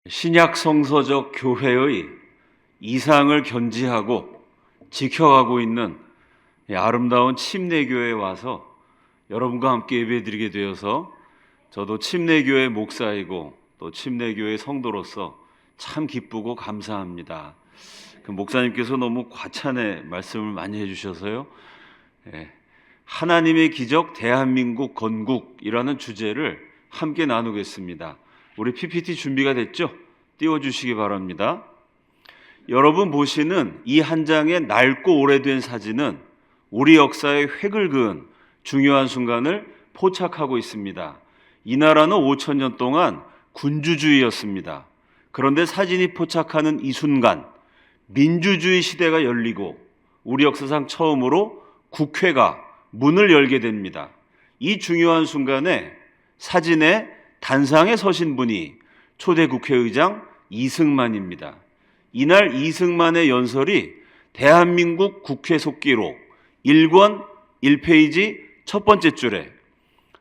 신약 성서적 교회의 이상을 견지하고 지켜가고 있는 아름다운 침례교회에 와서 여러분과 함께 예배드리게 되어서 저도 침례교회 목사이고 또 침례교회 성도로서 참 기쁘고 감사합니다. 그 목사님께서 너무 과찬의 말씀을 많이 해주셔서요. 하나님의 기적 대한민국 건국이라는 주제를 함께 나누겠습니다. 우리 PPT 준비가 됐죠? 띄워주시기 바랍니다. 여러분 보시는 이 한 장의 낡고 오래된 사진은 우리 역사의 획을 그은 중요한 순간을 포착하고 있습니다. 이 나라는 5,000년 동안 군주주의였습니다. 그런데 사진이 포착하는 이 순간 민주주의 시대가 열리고 우리 역사상 처음으로 국회가 문을 열게 됩니다. 이 중요한 순간에 사진에 단상에 서신 분이 초대 국회의장 이승만입니다. 이날 이승만의 연설이 대한민국 국회 속기록 1권 1페이지 첫 번째 줄에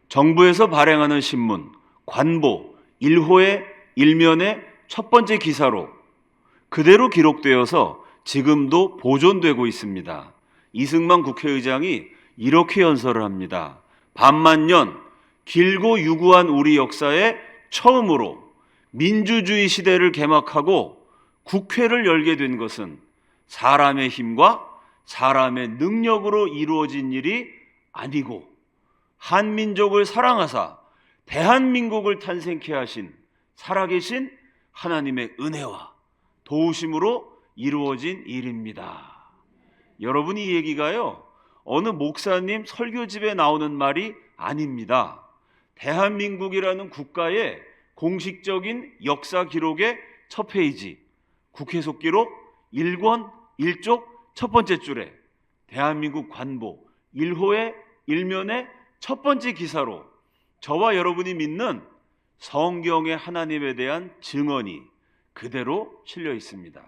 정부에서 발행하는 신문 관보 1호의 1면의 첫 번째 기사로 그대로 기록되어서 지금도 보존되고 있습니다. 이승만 국회의장이 이렇게 연설을 합니다. 반만년 길고 유구한 우리 역사에 처음으로 민주주의 시대를 개막하고 국회를 열게 된 것은 사람의 힘과 사람의 능력으로 이루어진 일이 아니고 한민족을 사랑하사 대한민국을 탄생케 하신 살아계신 하나님의 은혜와 도우심으로 이루어진 일입니다. 여러분, 이 얘기가요, 어느 목사님 설교집에 나오는 말이 아닙니다. 대한민국이라는 국가의 공식적인 역사 기록의 첫 페이지, 국회 속기록 1권 1쪽 첫 번째 줄에 대한민국 관보 1호의 1면의 첫 번째 기사로 저와 여러분이 믿는 성경의 하나님에 대한 증언이 그대로 실려 있습니다.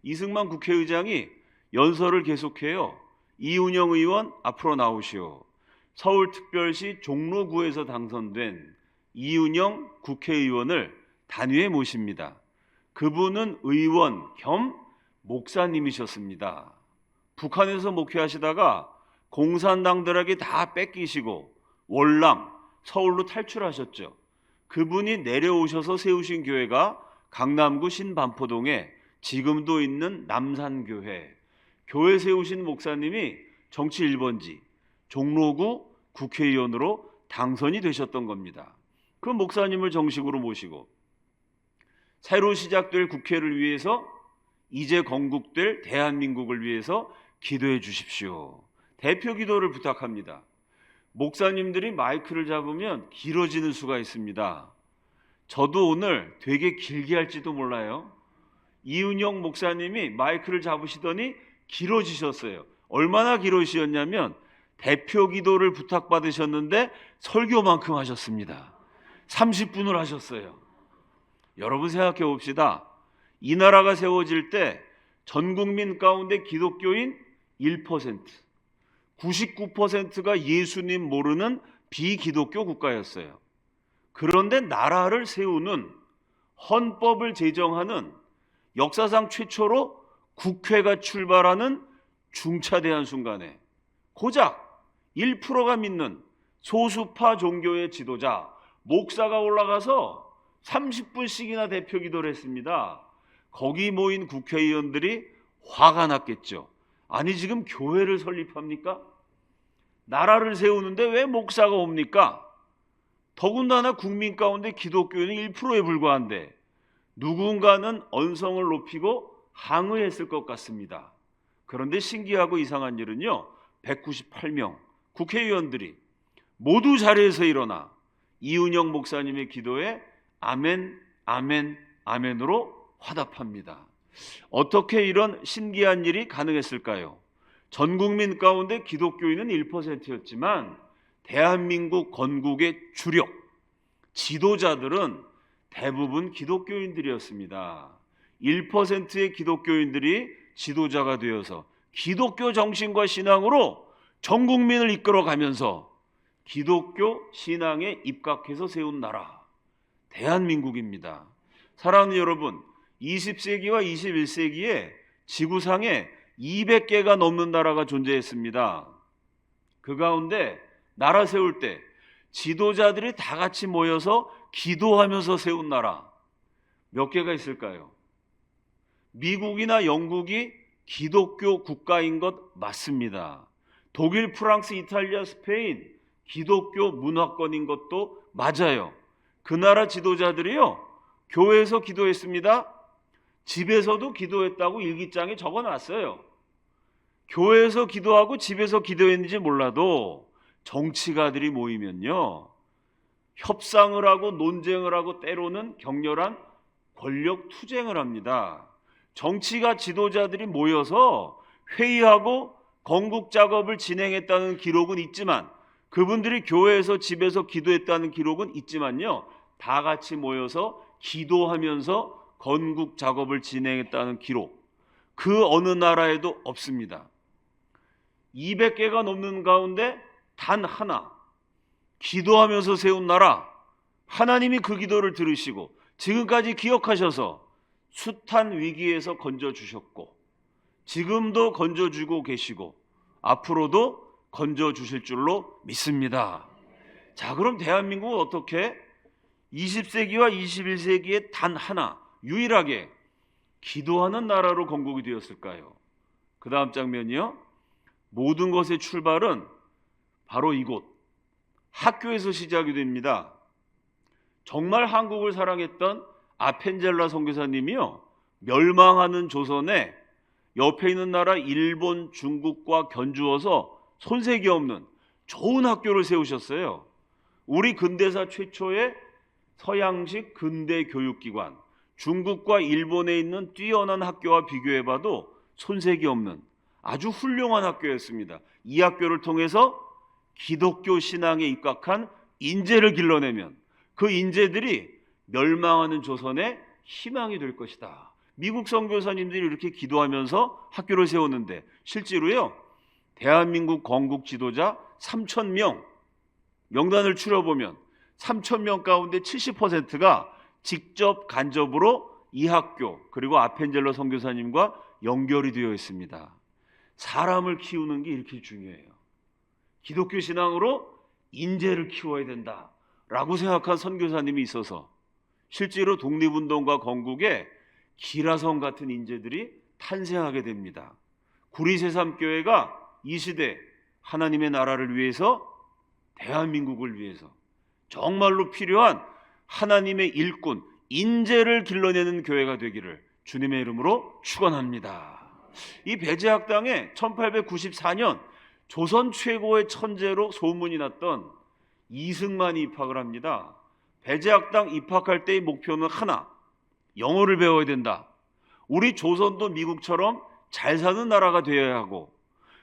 이승만 국회의장이 연설을 계속해요. 이운영 의원 앞으로 나오시오. 서울특별시 종로구에서 당선된 이운영 국회의원을 단위에 모십니다. 그분은 의원 겸 목사님이셨습니다. 북한에서 목회하시다가 공산당들에게 다 뺏기시고 월남, 서울로 탈출하셨죠. 그분이 내려오셔서 세우신 교회가 강남구 신반포동에 지금도 있는 남산교회. 교회 세우신 목사님이 정치 1번지 종로구 국회의원으로 당선이 되셨던 겁니다. 그 목사님을 정식으로 모시고 새로 시작될 국회를 위해서 이제 건국될 대한민국을 위해서 기도해 주십시오. 대표 기도를 부탁합니다. 목사님들이 마이크를 잡으면 길어지는 수가 있습니다. 저도 오늘 되게 길게 할지도 몰라요. 이은영 목사님이 마이크를 잡으시더니 길어지셨어요. 얼마나 길어지셨냐면 대표 기도를 부탁받으셨는데 설교만큼 하셨습니다. 30분을 하셨어요. 여러분 생각해 봅시다. 이 나라가 세워질 때 전 국민 가운데 기독교인 1%, 99%가 예수님 모르는 비기독교 국가였어요. 그런데 나라를 세우는 헌법을 제정하는 역사상 최초로 국회가 출발하는 중차대한 순간에 고작 1%가 믿는 소수파 종교의 지도자 목사가 올라가서 30분씩이나 대표 기도를 했습니다. 거기 모인 국회의원들이 화가 났겠죠. 아니, 지금 교회를 설립합니까? 나라를 세우는데 왜 목사가 옵니까? 더군다나 국민 가운데 기독교인은 1%에 불과한데 누군가는 언성을 높이고 항의했을 것 같습니다. 그런데 신기하고 이상한 일은요, 198명 국회의원들이 모두 자리에서 일어나 이은영 목사님의 기도에 아멘, 아멘, 아멘으로 화답합니다. 어떻게 이런 신기한 일이 가능했을까요? 전 국민 가운데 기독교인은 1%였지만 대한민국 건국의 주력 지도자들은 대부분 기독교인들이었습니다. 1%의 기독교인들이 지도자가 되어서 기독교 정신과 신앙으로 전 국민을 이끌어가면서 기독교 신앙에 입각해서 세운 나라 대한민국입니다. 사랑하는 여러분, 20세기와 21세기에 지구상에 200개가 넘는 나라가 존재했습니다. 그 가운데 나라 세울 때 지도자들이 다 같이 모여서 기도하면서 세운 나라 몇 개가 있을까요? 미국이나 영국이 기독교 국가인 것 맞습니다. 독일, 프랑스, 이탈리아, 스페인 기독교 문화권인 것도 맞아요. 그 나라 지도자들이요, 교회에서 기도했습니다. 집에서도 기도했다고 일기장에 적어놨어요. 교회에서 기도하고 집에서 기도했는지 몰라도 정치가들이 모이면요, 협상을 하고 논쟁을 하고 때로는 격렬한 권력 투쟁을 합니다. 정치가 지도자들이 모여서 회의하고 건국 작업을 진행했다는 기록은 있지만, 그분들이 교회에서 집에서 기도했다는 기록은 있지만요, 다 같이 모여서 기도하면서 건국 작업을 진행했다는 기록, 그 어느 나라에도 없습니다. 200개가 넘는 가운데 단 하나, 기도하면서 세운 나라, 하나님이 그 기도를 들으시고 지금까지 기억하셔서 숱한 위기에서 건져주셨고 지금도 건져주고 계시고 앞으로도 건져주실 줄로 믿습니다. 자, 그럼 대한민국은 어떻게 20세기와 21세기에 단 하나, 유일하게 기도하는 나라로 건국이 되었을까요? 그 다음 장면이요, 모든 것의 출발은 바로 이곳 학교에서 시작이 됩니다. 정말 한국을 사랑했던 아펜젤라 선교사님이요, 멸망하는 조선에 옆에 있는 나라 일본, 중국과 견주어서 손색이 없는 좋은 학교를 세우셨어요. 우리 근대사 최초의 서양식 근대 교육기관, 중국과 일본에 있는 뛰어난 학교와 비교해봐도 손색이 없는 아주 훌륭한 학교였습니다. 이 학교를 통해서 기독교 신앙에 입각한 인재를 길러내면 그 인재들이 멸망하는 조선의 희망이 될 것이다. 미국 선교사님들이 이렇게 기도하면서 학교를 세웠는데 실제로요, 대한민국 건국 지도자 3,000명 명단을 추려보면 3,000명 가운데 70%가 직접 간접으로 이 학교 그리고 아펜젤러 선교사님과 연결이 되어 있습니다. 사람을 키우는 게 이렇게 중요해요. 기독교 신앙으로 인재를 키워야 된다라고 생각한 선교사님이 있어서 실제로 독립운동과 건국에 기라성 같은 인재들이 탄생하게 됩니다. 구리새삼교회가 이 시대 하나님의 나라를 위해서, 대한민국을 위해서 정말로 필요한 하나님의 일꾼, 인재를 길러내는 교회가 되기를 주님의 이름으로 축원합니다. 이 배제학당에 1894년 조선 최고의 천재로 소문이 났던 이승만이 입학을 합니다. 배제학당 입학할 때의 목표는 하나, 영어를 배워야 된다. 우리 조선도 미국처럼 잘 사는 나라가 되어야 하고,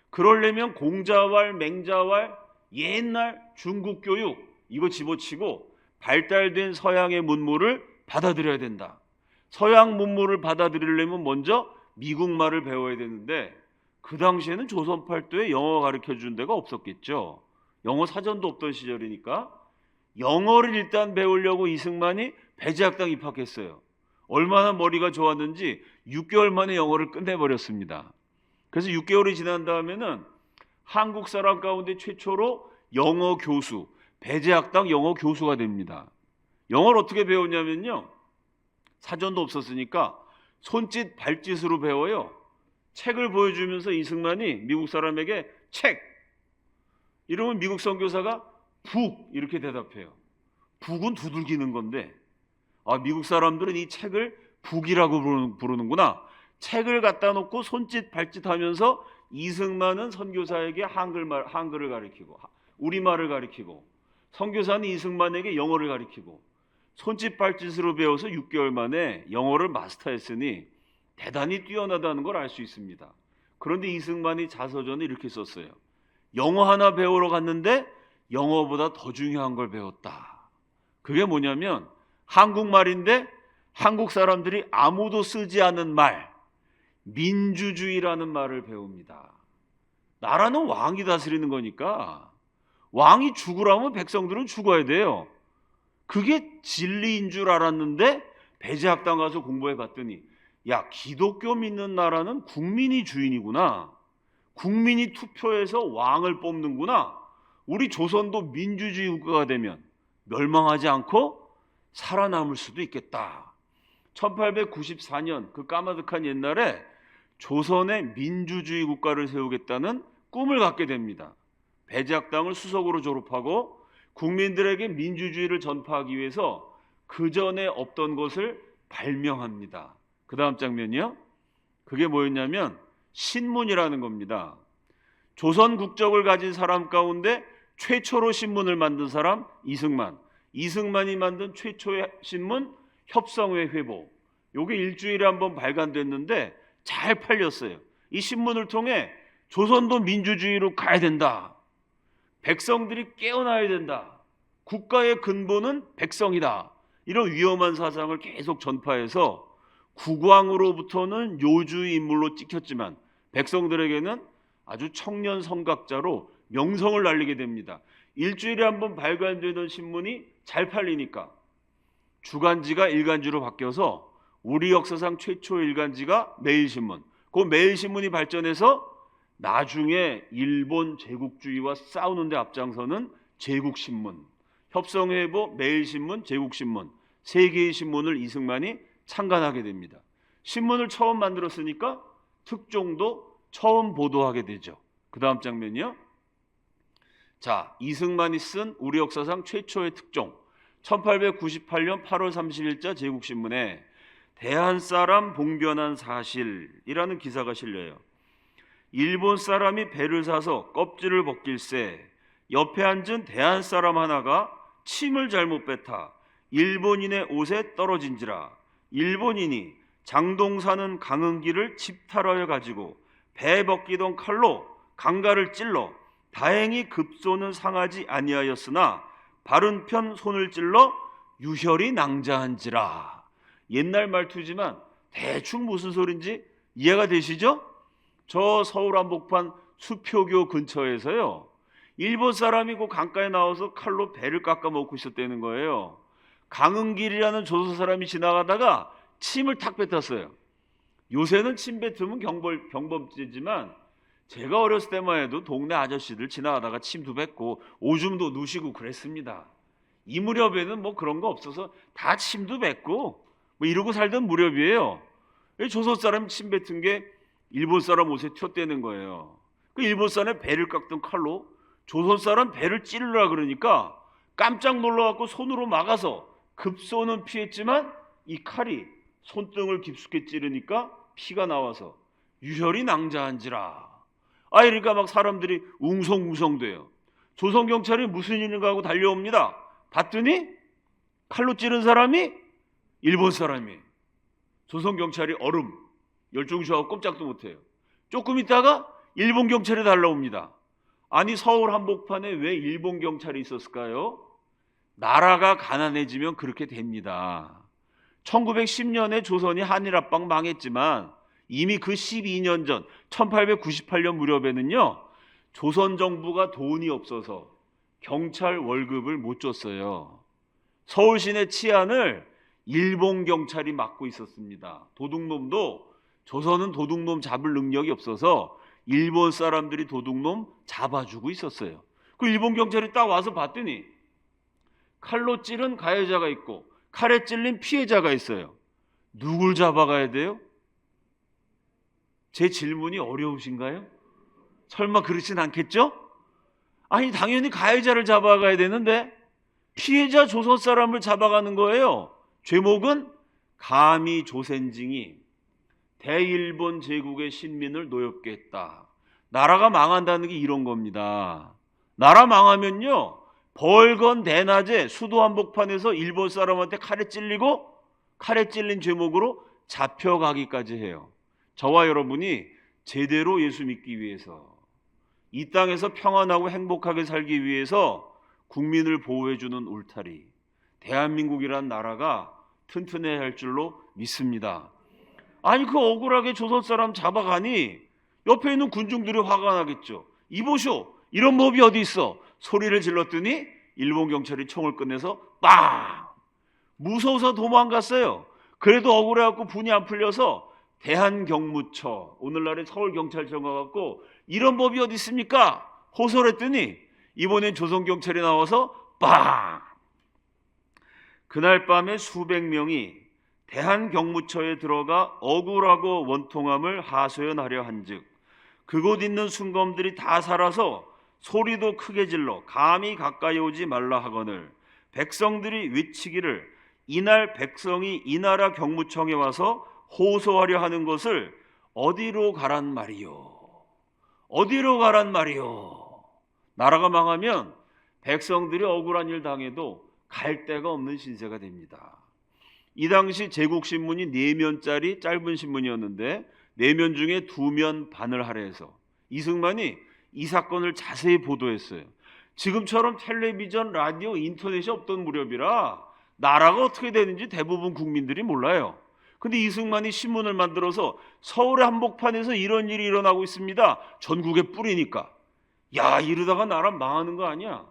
그러려면 공자왈, 맹자왈, 옛날 중국 교육 이거 집어치고 발달된 서양의 문물을 받아들여야 된다. 서양 문물을 받아들이려면 먼저 미국 말을 배워야 되는데 그 당시에는 조선 팔도에 영어 가르쳐주는 데가 없었겠죠. 영어 사전도 없던 시절이니까 영어를 일단 배우려고 이승만이 배제학당 입학했어요. 얼마나 머리가 좋았는지 6개월 만에 영어를 끝내버렸습니다. 그래서 6개월이 지난 다음에는 한국 사람 가운데 최초로 영어 교수, 배제학당 영어 교수가 됩니다. 영어를 어떻게 배웠냐면요, 사전도 없었으니까 손짓 발짓으로 배워요. 책을 보여주면서 이승만이 미국 사람에게 책 이러면 미국 선교사가 북 이렇게 대답해요. 북은 두들기는 건데 미국 사람들은 이 책을 북이라고 부르는구나. 책을 갖다 놓고 손짓 발짓하면서 이승만은 선교사에게 한글을 가르치고 우리말을 가르치고 선교사는 이승만에게 영어를 가르치고 손짓 발짓으로 배워서 6개월 만에 영어를 마스터했으니 대단히 뛰어나다는 걸 알 수 있습니다. 그런데 이승만이 자서전에 이렇게 썼어요. 영어 하나 배우러 갔는데 영어보다 더 중요한 걸 배웠다. 그게 뭐냐면 한국말인데 한국 사람들이 아무도 쓰지 않은 말, 민주주의라는 말을 배웁니다. 나라는 왕이 다스리는 거니까 왕이 죽으라면 백성들은 죽어야 돼요. 그게 진리인 줄 알았는데 배제학당 가서 공부해 봤더니 야, 기독교 믿는 나라는 국민이 주인이구나. 국민이 투표해서 왕을 뽑는구나. 우리 조선도 민주주의 국가가 되면 멸망하지 않고 살아남을 수도 있겠다. 1894년 그 까마득한 옛날에 조선의 민주주의 국가를 세우겠다는 꿈을 갖게 됩니다. 배제학당을 수석으로 졸업하고 국민들에게 민주주의를 전파하기 위해서 그 전에 없던 것을 발명합니다. 그 다음 장면이요. 그게 뭐였냐면 신문이라는 겁니다. 조선 국적을 가진 사람 가운데 최초로 신문을 만든 사람 이승만. 이승만이 만든 최초의 신문 협성회 회보. 요게 일주일에 한번 발간됐는데 잘 팔렸어요. 이 신문을 통해 조선도 민주주의로 가야 된다. 백성들이 깨어나야 된다. 국가의 근본은 백성이다. 이런 위험한 사상을 계속 전파해서 국왕으로부터는 요주의 인물로 찍혔지만 백성들에게는 아주 청년 선각자로 명성을 날리게 됩니다. 일주일에 한번 발간되던 신문이 잘 팔리니까 주간지가 일간지로 바뀌어서 우리 역사상 최초 일간지가 매일신문. 그 매일신문이 발전해서 나중에 일본 제국주의와 싸우는 데 앞장서는 제국신문, 협성회보, 매일신문, 제국신문 세 개의 신문을 이승만이 창간하게 됩니다. 신문을 처음 만들었으니까 특종도 처음 보도하게 되죠. 그 다음 장면이요. 자, 이승만이 쓴 우리 역사상 최초의 특종 1898년 8월 30일자 제국신문에 대한사람 봉변한 사실이라는 기사가 실려요. 일본 사람이 배를 사서 껍질을 벗길새 옆에 앉은 대한사람 하나가 침을 잘못 뱉아 일본인의 옷에 떨어진지라 일본인이 장동 사는 강흥기를 집탈하여 가지고 배 벗기던 칼로 강가를 찔러 다행히 급소는 상하지 아니하였으나 바른 편 손을 찔러 유혈이 낭자한지라. 옛날 말투지만 대충 무슨 소린지 이해가 되시죠? 저 서울 한복판 수표교 근처에서요, 일본 사람이 그 강가에 나와서 칼로 배를 깎아 먹고 있었다는 거예요. 강흥길이라는 조선 사람이 지나가다가 침을 탁 뱉었어요. 요새는 침 뱉으면 경범죄지만 제가 어렸을 때만 해도 동네 아저씨들 지나가다가 침도 뱉고 오줌도 누시고 그랬습니다. 이 무렵에는 뭐 그런 거 없어서 다 침도 뱉고 뭐 이러고 살던 무렵이에요. 조선 사람이 침 뱉은 게 일본 사람 옷에 튀었다는 거예요. 그 일본 사람의 배를 깎던 칼로 조선 사람 배를 찌르라 그러니까 깜짝 놀라갖고 손으로 막아서 급소는 피했지만 이 칼이 손등을 깊숙이 찌르니까 피가 나와서 유혈이 낭자한지라. 그러니까 막 사람들이 웅성웅성돼요. 조선 경찰이 무슨 일인가 하고 달려옵니다. 봤더니 칼로 찌른 사람이 일본 사람이에요. 조선 경찰이 얼음 열중시하고 꼼짝도 못해요. 조금 있다가 일본 경찰이 달려옵니다. 아니, 서울 한복판에 왜 일본 경찰이 있었을까요? 나라가 가난해지면 그렇게 됩니다. 1910년에 조선이 한일합방 망했지만 이미 그 12년 전 1898년 무렵에는요, 조선 정부가 돈이 없어서 경찰 월급을 못 줬어요. 서울 시내 치안을 일본 경찰이 맡고 있었습니다. 도둑놈도 조선은 도둑놈 잡을 능력이 없어서 일본 사람들이 도둑놈 잡아주고 있었어요. 그 일본 경찰이 딱 와서 봤더니 칼로 찌른 가해자가 있고 칼에 찔린 피해자가 있어요. 누굴 잡아가야 돼요? 제 질문이 어려우신가요? 설마 그렇진 않겠죠? 아니, 당연히 가해자를 잡아가야 되는데 피해자 조선 사람을 잡아가는 거예요. 죄목은 감히 조센징이 대일본 제국의 신민을 노엽게 했다. 나라가 망한다는 게 이런 겁니다. 나라 망하면요, 벌건 대낮에 수도 한복판에서 일본 사람한테 칼에 찔리고 칼에 찔린 죄목으로 잡혀가기까지 해요. 저와 여러분이 제대로 예수 믿기 위해서, 이 땅에서 평안하고 행복하게 살기 위해서 국민을 보호해주는 울타리, 대한민국이란 나라가 튼튼해야 할 줄로 믿습니다. 아니, 그 억울하게 조선 사람 잡아가니 옆에 있는 군중들이 화가 나겠죠. 이보쇼, 이런 법이 어디 있어? 소리를 질렀더니 일본 경찰이 총을 꺼내서 빵! 무서워서 도망갔어요. 그래도 억울해갖고 분이 안 풀려서 대한경무처, 오늘날의 서울경찰청 가갖고 이런 법이 어디 있습니까? 호소를 했더니 이번엔 조선경찰이 나와서 빵! 그날 밤에 수백 명이 대한경무처에 들어가 억울하고 원통함을 하소연하려 한즉 그곳 있는 순검들이 다 살아서 소리도 크게 질러 감히 가까이 오지 말라 하거늘 백성들이 외치기를 이날 백성이 이 나라 경무청에 와서 호소하려 하는 것을 어디로 가란 말이요? 어디로 가란 말이요? 나라가 망하면 백성들이 억울한 일 당해도 갈 데가 없는 신세가 됩니다. 이 당시 제국신문이 4면짜리 짧은 신문이었는데 4면 중에 2면 반을 할애해서 이승만이 이 사건을 자세히 보도했어요. 지금처럼 텔레비전, 라디오, 인터넷이 없던 무렵이라 나라가 어떻게 되는지 대부분 국민들이 몰라요. 근데 이승만이 신문을 만들어서 서울의 한복판에서 이런 일이 일어나고 있습니다. 전국에 뿌리니까 야, 이러다가 나라 망하는 거 아니야?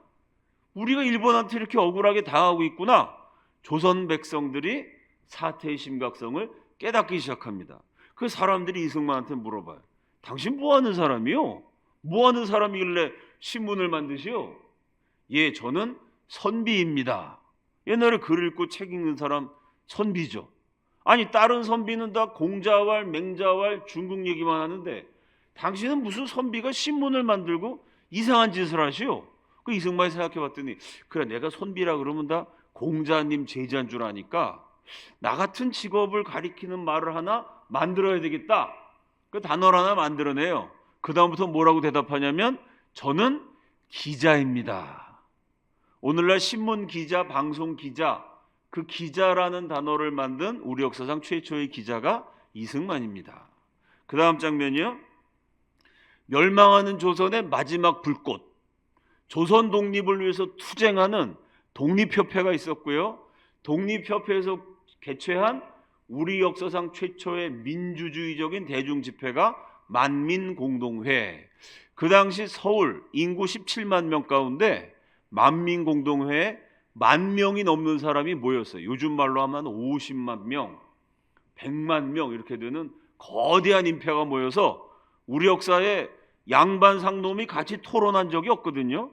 우리가 일본한테 이렇게 억울하게 당하고 있구나. 조선 백성들이 사태의 심각성을 깨닫기 시작합니다. 그 사람들이 이승만한테 물어봐요. 당신 뭐 하는 사람이요? 뭐 하는 사람이길래 신문을 만드시오? 예, 저는 선비입니다. 옛날에 글 읽고 책 읽는 사람 선비죠. 아니, 다른 선비는 다 공자왈, 맹자왈, 중국 얘기만 하는데 당신은 무슨 선비가 신문을 만들고 이상한 짓을 하시오? 그 이승만이 생각해 봤더니 그래, 내가 선비라 그러면 다 공자님 제자인 줄 아니까 나 같은 직업을 가리키는 말을 하나 만들어야 되겠다. 그 단어를 하나 만들어내요. 그 다음부터 뭐라고 대답하냐면 저는 기자입니다. 오늘날 신문 기자, 방송 기자, 그 기자라는 단어를 만든 우리 역사상 최초의 기자가 이승만입니다. 그 다음 장면이요. 멸망하는 조선의 마지막 불꽃. 조선 독립을 위해서 투쟁하는 독립협회가 있었고요. 독립협회에서 개최한 우리 역사상 최초의 민주주의적인 대중집회가 만민공동회. 그 당시 서울 인구 17만 명 가운데 만민공동회에 10,000명이 넘는 사람이 모였어요. 요즘 말로 하면 50만 명, 100만 명 이렇게 되는 거대한 인파가 모여서 우리 역사에 양반 상놈이 같이 토론한 적이 없거든요.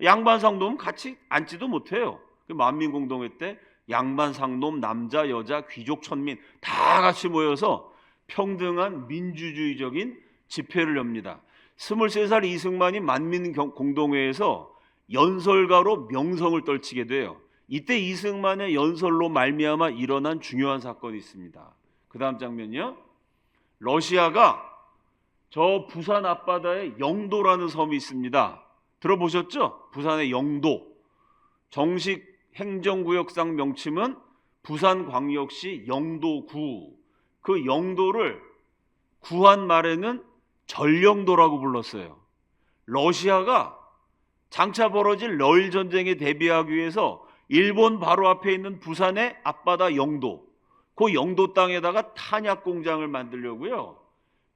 양반 상놈은 같이 앉지도 못해요. 만민공동회 때 양반 상놈, 남자, 여자, 귀족, 천민 다 같이 모여서 평등한 민주주의적인 집회를 엽니다. 23살 이승만이 만민공동회에서 연설가로 명성을 떨치게 돼요. 이때 이승만의 연설로 말미암아 일어난 중요한 사건이 있습니다. 그 다음 장면이요. 러시아가 저 부산 앞바다에 영도라는 섬이 있습니다. 들어보셨죠? 부산의 영도. 정식 행정구역상 명칭은 부산광역시 영도구. 그 영도를 구한 말에는 전령도라고 불렀어요. 러시아가 장차 벌어질 러일 전쟁에 대비하기 위해서 일본 바로 앞에 있는 부산의 앞바다 영도, 그 영도 땅에다가 탄약 공장을 만들려고요.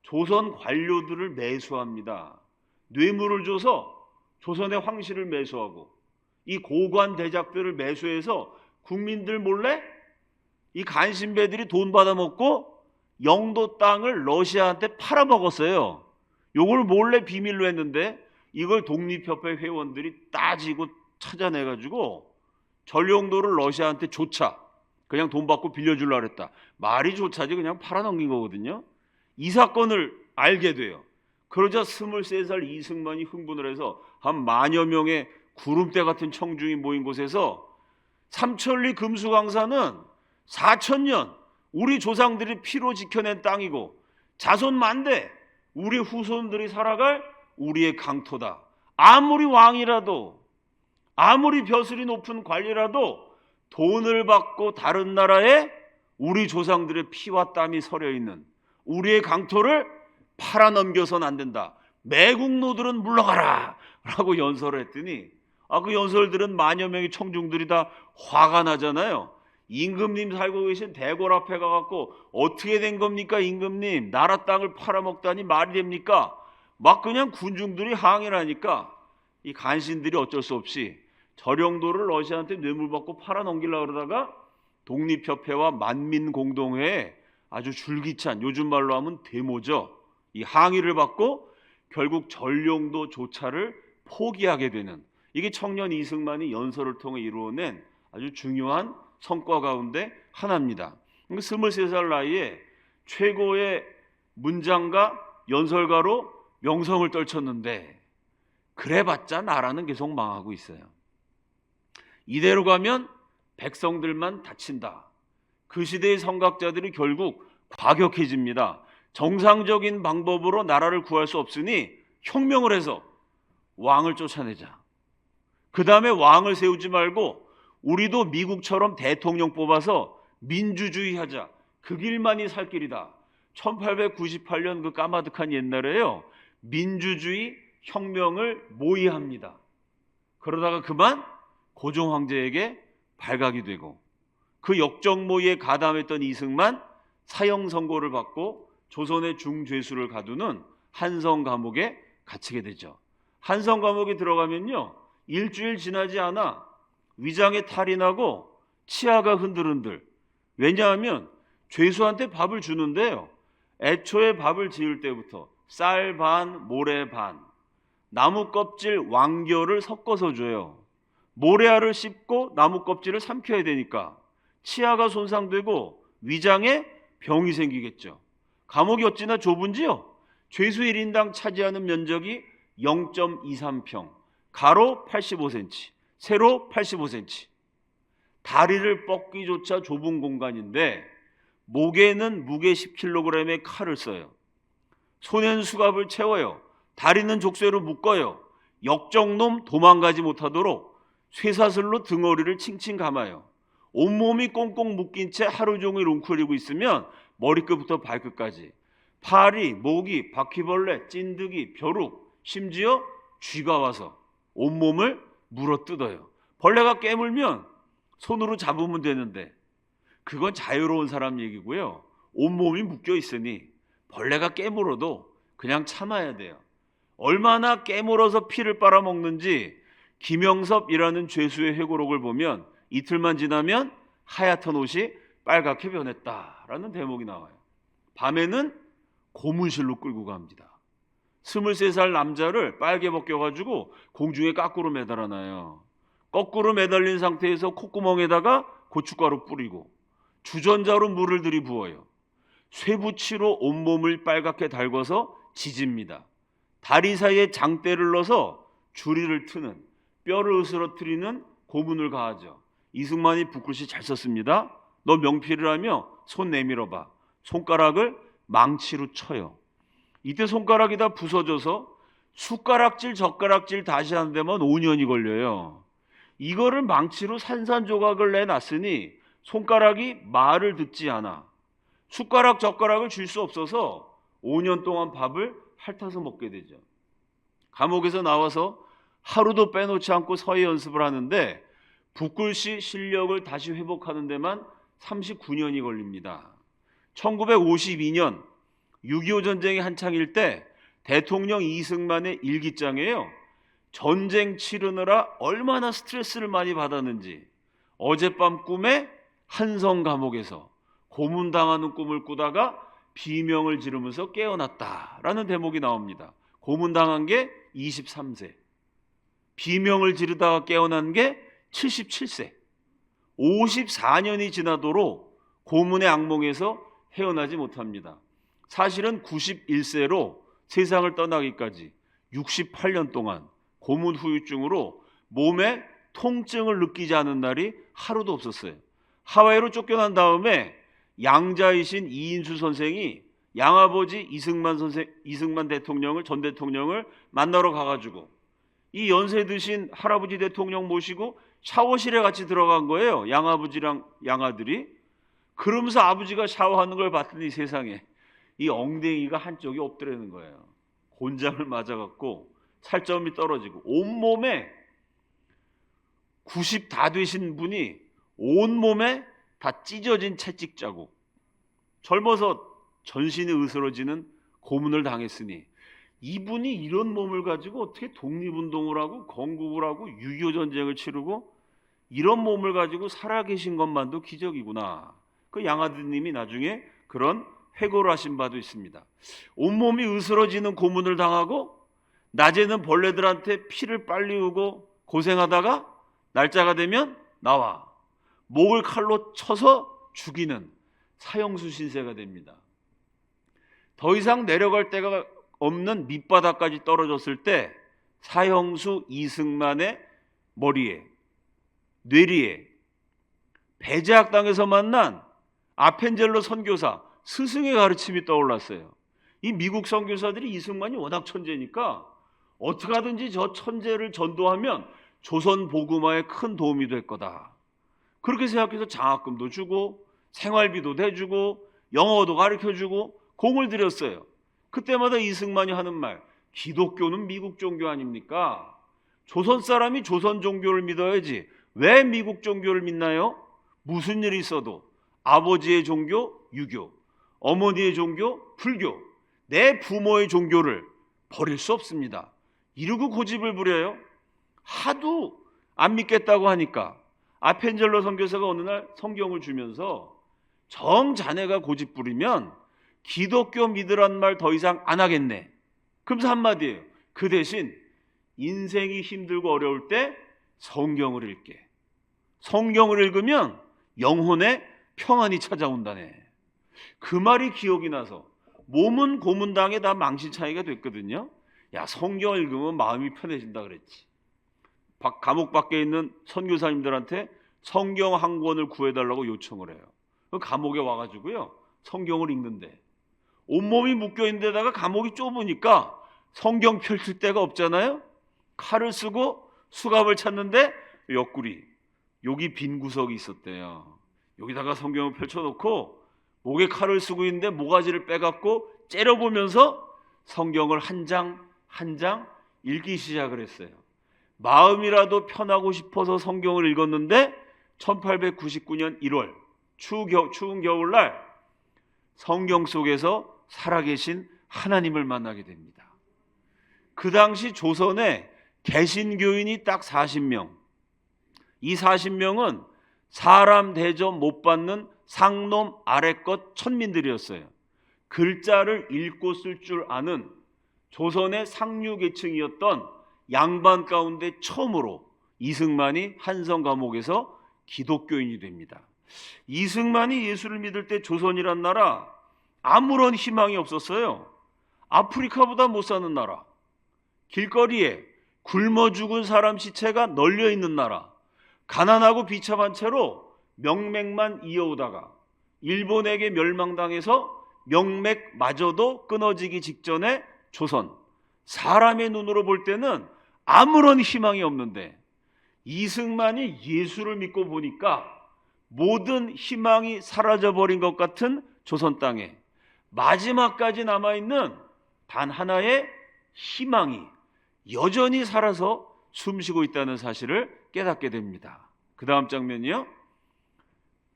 조선 관료들을 매수합니다. 뇌물을 줘서 조선의 황실을 매수하고 이 고관 대작들을 매수해서 국민들 몰래 이 간신배들이 돈 받아먹고 영도 땅을 러시아한테 팔아먹었어요. 요걸 몰래 비밀로 했는데 이걸 독립협회 회원들이 따지고 찾아내가지고 전령도를 러시아한테 조차 그냥 돈 받고 빌려주려고 했다. 말이 조차지 그냥 팔아넘긴 거거든요. 이 사건을 알게 돼요. 그러자 23살 이승만이 흥분을 해서 한 10,000여 명의 구름대 같은 청중이 모인 곳에서 삼천리 금수강산은 4,000년 우리 조상들이 피로 지켜낸 땅이고 자손 만대 우리 후손들이 살아갈 우리의 강토다. 아무리 왕이라도 아무리 벼슬이 높은 관리라도 돈을 받고 다른 나라에 우리 조상들의 피와 땀이 서려 있는 우리의 강토를 팔아넘겨서는 안 된다. 매국노들은 물러가라 라고 연설을 했더니 그 연설들은 10,000여 명의 청중들이 다 화가 나잖아요. 임금님 살고 계신 대궐 앞에 가갖고 어떻게 된 겁니까 임금님, 나라 땅을 팔아먹다니 말이 됩니까? 막 그냥 군중들이 항의를 하니까 이 간신들이 어쩔 수 없이 전령도를 러시아한테 뇌물받고 팔아넘기려고 그러다가 독립협회와 만민공동회에 아주 줄기찬, 요즘 말로 하면 데모죠. 이 항의를 받고 결국 전룡도 조차를 포기하게 되는, 이게 청년 이승만이 연설을 통해 이루어낸 아주 중요한 성과 가운데 하나입니다. 23살 나이에 최고의 문장가, 연설가로 명성을 떨쳤는데 그래봤자 나라는 계속 망하고 있어요. 이대로 가면 백성들만 다친다. 그 시대의 선각자들이 결국 과격해집니다. 정상적인 방법으로 나라를 구할 수 없으니 혁명을 해서 왕을 쫓아내자. 그 다음에 왕을 세우지 말고 우리도 미국처럼 대통령 뽑아서 민주주의 하자. 그 길만이 살 길이다. 1898년 그 까마득한 옛날에요, 민주주의 혁명을 모의합니다. 그러다가 그만 고종 황제에게 발각이 되고, 그 역정모의에 가담했던 이승만 사형 선고를 받고 조선의 중죄수를 가두는 한성 감옥에 갇히게 되죠. 한성 감옥에 들어가면요, 일주일 지나지 않아 위장에 탈이 나고 치아가 흔들흔들. 왜냐하면 죄수한테 밥을 주는데요, 애초에 밥을 지을 때부터 쌀 반, 모래 반, 나무 껍질 왕겨를 섞어서 줘요. 모래알을 씹고 나무 껍질을 삼켜야 되니까 치아가 손상되고 위장에 병이 생기겠죠. 감옥이 어찌나 좁은지요, 죄수 1인당 차지하는 면적이 0.23평, 가로 85cm, 세로 85cm. 다리를 뻗기조차 좁은 공간인데 목에는 무게 10kg의 칼을 써요. 손에는 수갑을 채워요. 다리는 족쇄로 묶어요. 역정놈 도망가지 못하도록 쇠사슬로 등허리를 칭칭 감아요. 온몸이 꽁꽁 묶인 채 하루 종일 웅크리고 있으면 머리끝부터 발끝까지 파리, 모기, 바퀴벌레, 찐득이, 벼룩, 심지어 쥐가 와서 온몸을 물어뜯어요. 벌레가 깨물면 손으로 잡으면 되는데 그건 자유로운 사람 얘기고요. 온몸이 묶여 있으니 벌레가 깨물어도 그냥 참아야 돼요. 얼마나 깨물어서 피를 빨아먹는지 김영섭이라는 죄수의 회고록을 보면 이틀만 지나면 하얗던 옷이 빨갛게 변했다라는 대목이 나와요. 밤에는 고문실로 끌고 갑니다. 23살 남자를 빨개 벗겨가지고 공중에 거꾸로 매달아놔요. 거꾸로 매달린 상태에서 콧구멍에다가 고춧가루 뿌리고 주전자로 물을 들이부어요. 쇠붙이로 온몸을 빨갛게 달궈서 지집니다. 다리 사이에 장대를 넣어서 주리를 트는, 뼈를 으스러뜨리는 고문을 가하죠. 이승만이 붓글씨 잘 썼습니다. 너 명필을 하며 손 내밀어봐. 손가락을 망치로 쳐요. 이때 손가락이 다 부서져서 숟가락질 젓가락질 다시 하는 데만 5년이 걸려요. 이거를 망치로 산산조각을 내놨으니 손가락이 말을 듣지 않아. 숟가락 젓가락을 줄 수 없어서 5년 동안 밥을 핥아서 먹게 되죠. 감옥에서 나와서 하루도 빼놓지 않고 서예 연습을 하는데 붓글씨 실력을 다시 회복하는 데만 39년이 걸립니다. 1952년 6.25 전쟁이 한창일 때 대통령 이승만의 일기장에요, 전쟁 치르느라 얼마나 스트레스를 많이 받았는지, 어젯밤 꿈에 한성 감옥에서 고문당하는 꿈을 꾸다가 비명을 지르면서 깨어났다라는 대목이 나옵니다. 고문당한 게 23세, 비명을 지르다가 깨어난 게 77세, 54년이 지나도록 고문의 악몽에서 헤어나지 못합니다. 사실은 91세로 세상을 떠나기까지 68년 동안 고문 후유증으로 몸에 통증을 느끼지 않은 날이 하루도 없었어요. 하와이로 쫓겨난 다음에 양자이신 이인수 선생이 양아버지 이승만 대통령을, 전 대통령을 만나러 가가지고 이 연세 드신 할아버지 대통령 모시고 샤워실에 같이 들어간 거예요. 양아버지랑 양아들이. 그러면서 아버지가 샤워하는 걸 봤더니 세상에 이 엉덩이가 한쪽이 없더라는 거예요. 곤장을 맞아갖고 살점이 떨어지고 온몸에 90 다 되신 분이 온몸에 다 찢어진 채찍 자국, 젊어서 전신이 으스러지는 고문을 당했으니 이분이 이런 몸을 가지고 어떻게 독립운동을 하고 건국을 하고 6.25 전쟁을 치르고 이런 몸을 가지고 살아계신 것만도 기적이구나. 그 양아드님이 나중에 그런 회고를 하신 바도 있습니다. 온몸이 으스러지는 고문을 당하고 낮에는 벌레들한테 피를 빨리우고 고생하다가 날짜가 되면 나와 목을 칼로 쳐서 죽이는 사형수 신세가 됩니다. 더 이상 내려갈 데가 없는 밑바닥까지 떨어졌을 때 사형수 이승만의 머리에, 뇌리에 배제학당에서 만난 아펜젤로 선교사 스승의 가르침이 떠올랐어요. 이 미국 선교사들이 이승만이 워낙 천재니까 어떻게 하든지 저 천재를 전도하면 조선 복음화에 큰 도움이 될 거다. 그렇게 생각해서 장학금도 주고 생활비도 대주고 영어도 가르쳐주고 공을 들였어요. 그때마다 이승만이 하는 말, 기독교는 미국 종교 아닙니까? 조선 사람이 조선 종교를 믿어야지 왜 미국 종교를 믿나요? 무슨 일이 있어도 아버지의 종교 유교, 어머니의 종교 불교, 내 부모의 종교를 버릴 수 없습니다. 이러고 고집을 부려요. 하도 안 믿겠다고 하니까 아펜젤로 선교사가 어느 날 성경을 주면서 정 자네가 고집 부리면 기독교 믿으란 말 더 이상 안 하겠네. 그러면서 한마디예요. 그 대신 인생이 힘들고 어려울 때 성경을 읽게. 성경을 읽으면 영혼에 평안이 찾아온다네. 그 말이 기억이 나서 몸은 고문당에 다 망신차이가 됐거든요. 야, 성경 읽으면 마음이 편해진다 그랬지. 감옥 밖에 있는 선교사님들한테 성경 한 권을 구해달라고 요청을 해요. 그 감옥에 와가지고요 성경을 읽는데 온몸이 묶여있는 데다가 감옥이 좁으니까 성경 펼칠 데가 없잖아요. 칼을 쓰고 수갑을 찾는데 옆구리 여기 빈 구석이 있었대요. 여기다가 성경을 펼쳐놓고 목에 칼을 쓰고 있는데 모가지를 빼갖고 째려보면서 성경을 한 장 한 장 읽기 시작을 했어요. 마음이라도 편하고 싶어서 성경을 읽었는데 1899년 1월 추운 겨울날 성경 속에서 살아계신 하나님을 만나게 됩니다. 그 당시 조선에 개신교인이 딱 40명. 이 40명은 사람 대접 못 받는 상놈 아래껏 천민들이었어요. 글자를 읽고 쓸 줄 아는 조선의 상류 계층이었던 양반 가운데 처음으로 이승만이 한성 감옥에서 기독교인이 됩니다. 이승만이 예수를 믿을 때 조선이란 나라 아무런 희망이 없었어요. 아프리카보다 못 사는 나라, 길거리에 굶어 죽은 사람 시체가 널려 있는 나라, 가난하고 비참한 채로 명맥만 이어오다가 일본에게 멸망당해서 명맥마저도 끊어지기 직전에 조선, 사람의 눈으로 볼 때는 아무런 희망이 없는데 이승만이 예수를 믿고 보니까 모든 희망이 사라져버린 것 같은 조선 땅에 마지막까지 남아있는 단 하나의 희망이 여전히 살아서 숨쉬고 있다는 사실을 깨닫게 됩니다. 그 다음 장면이요.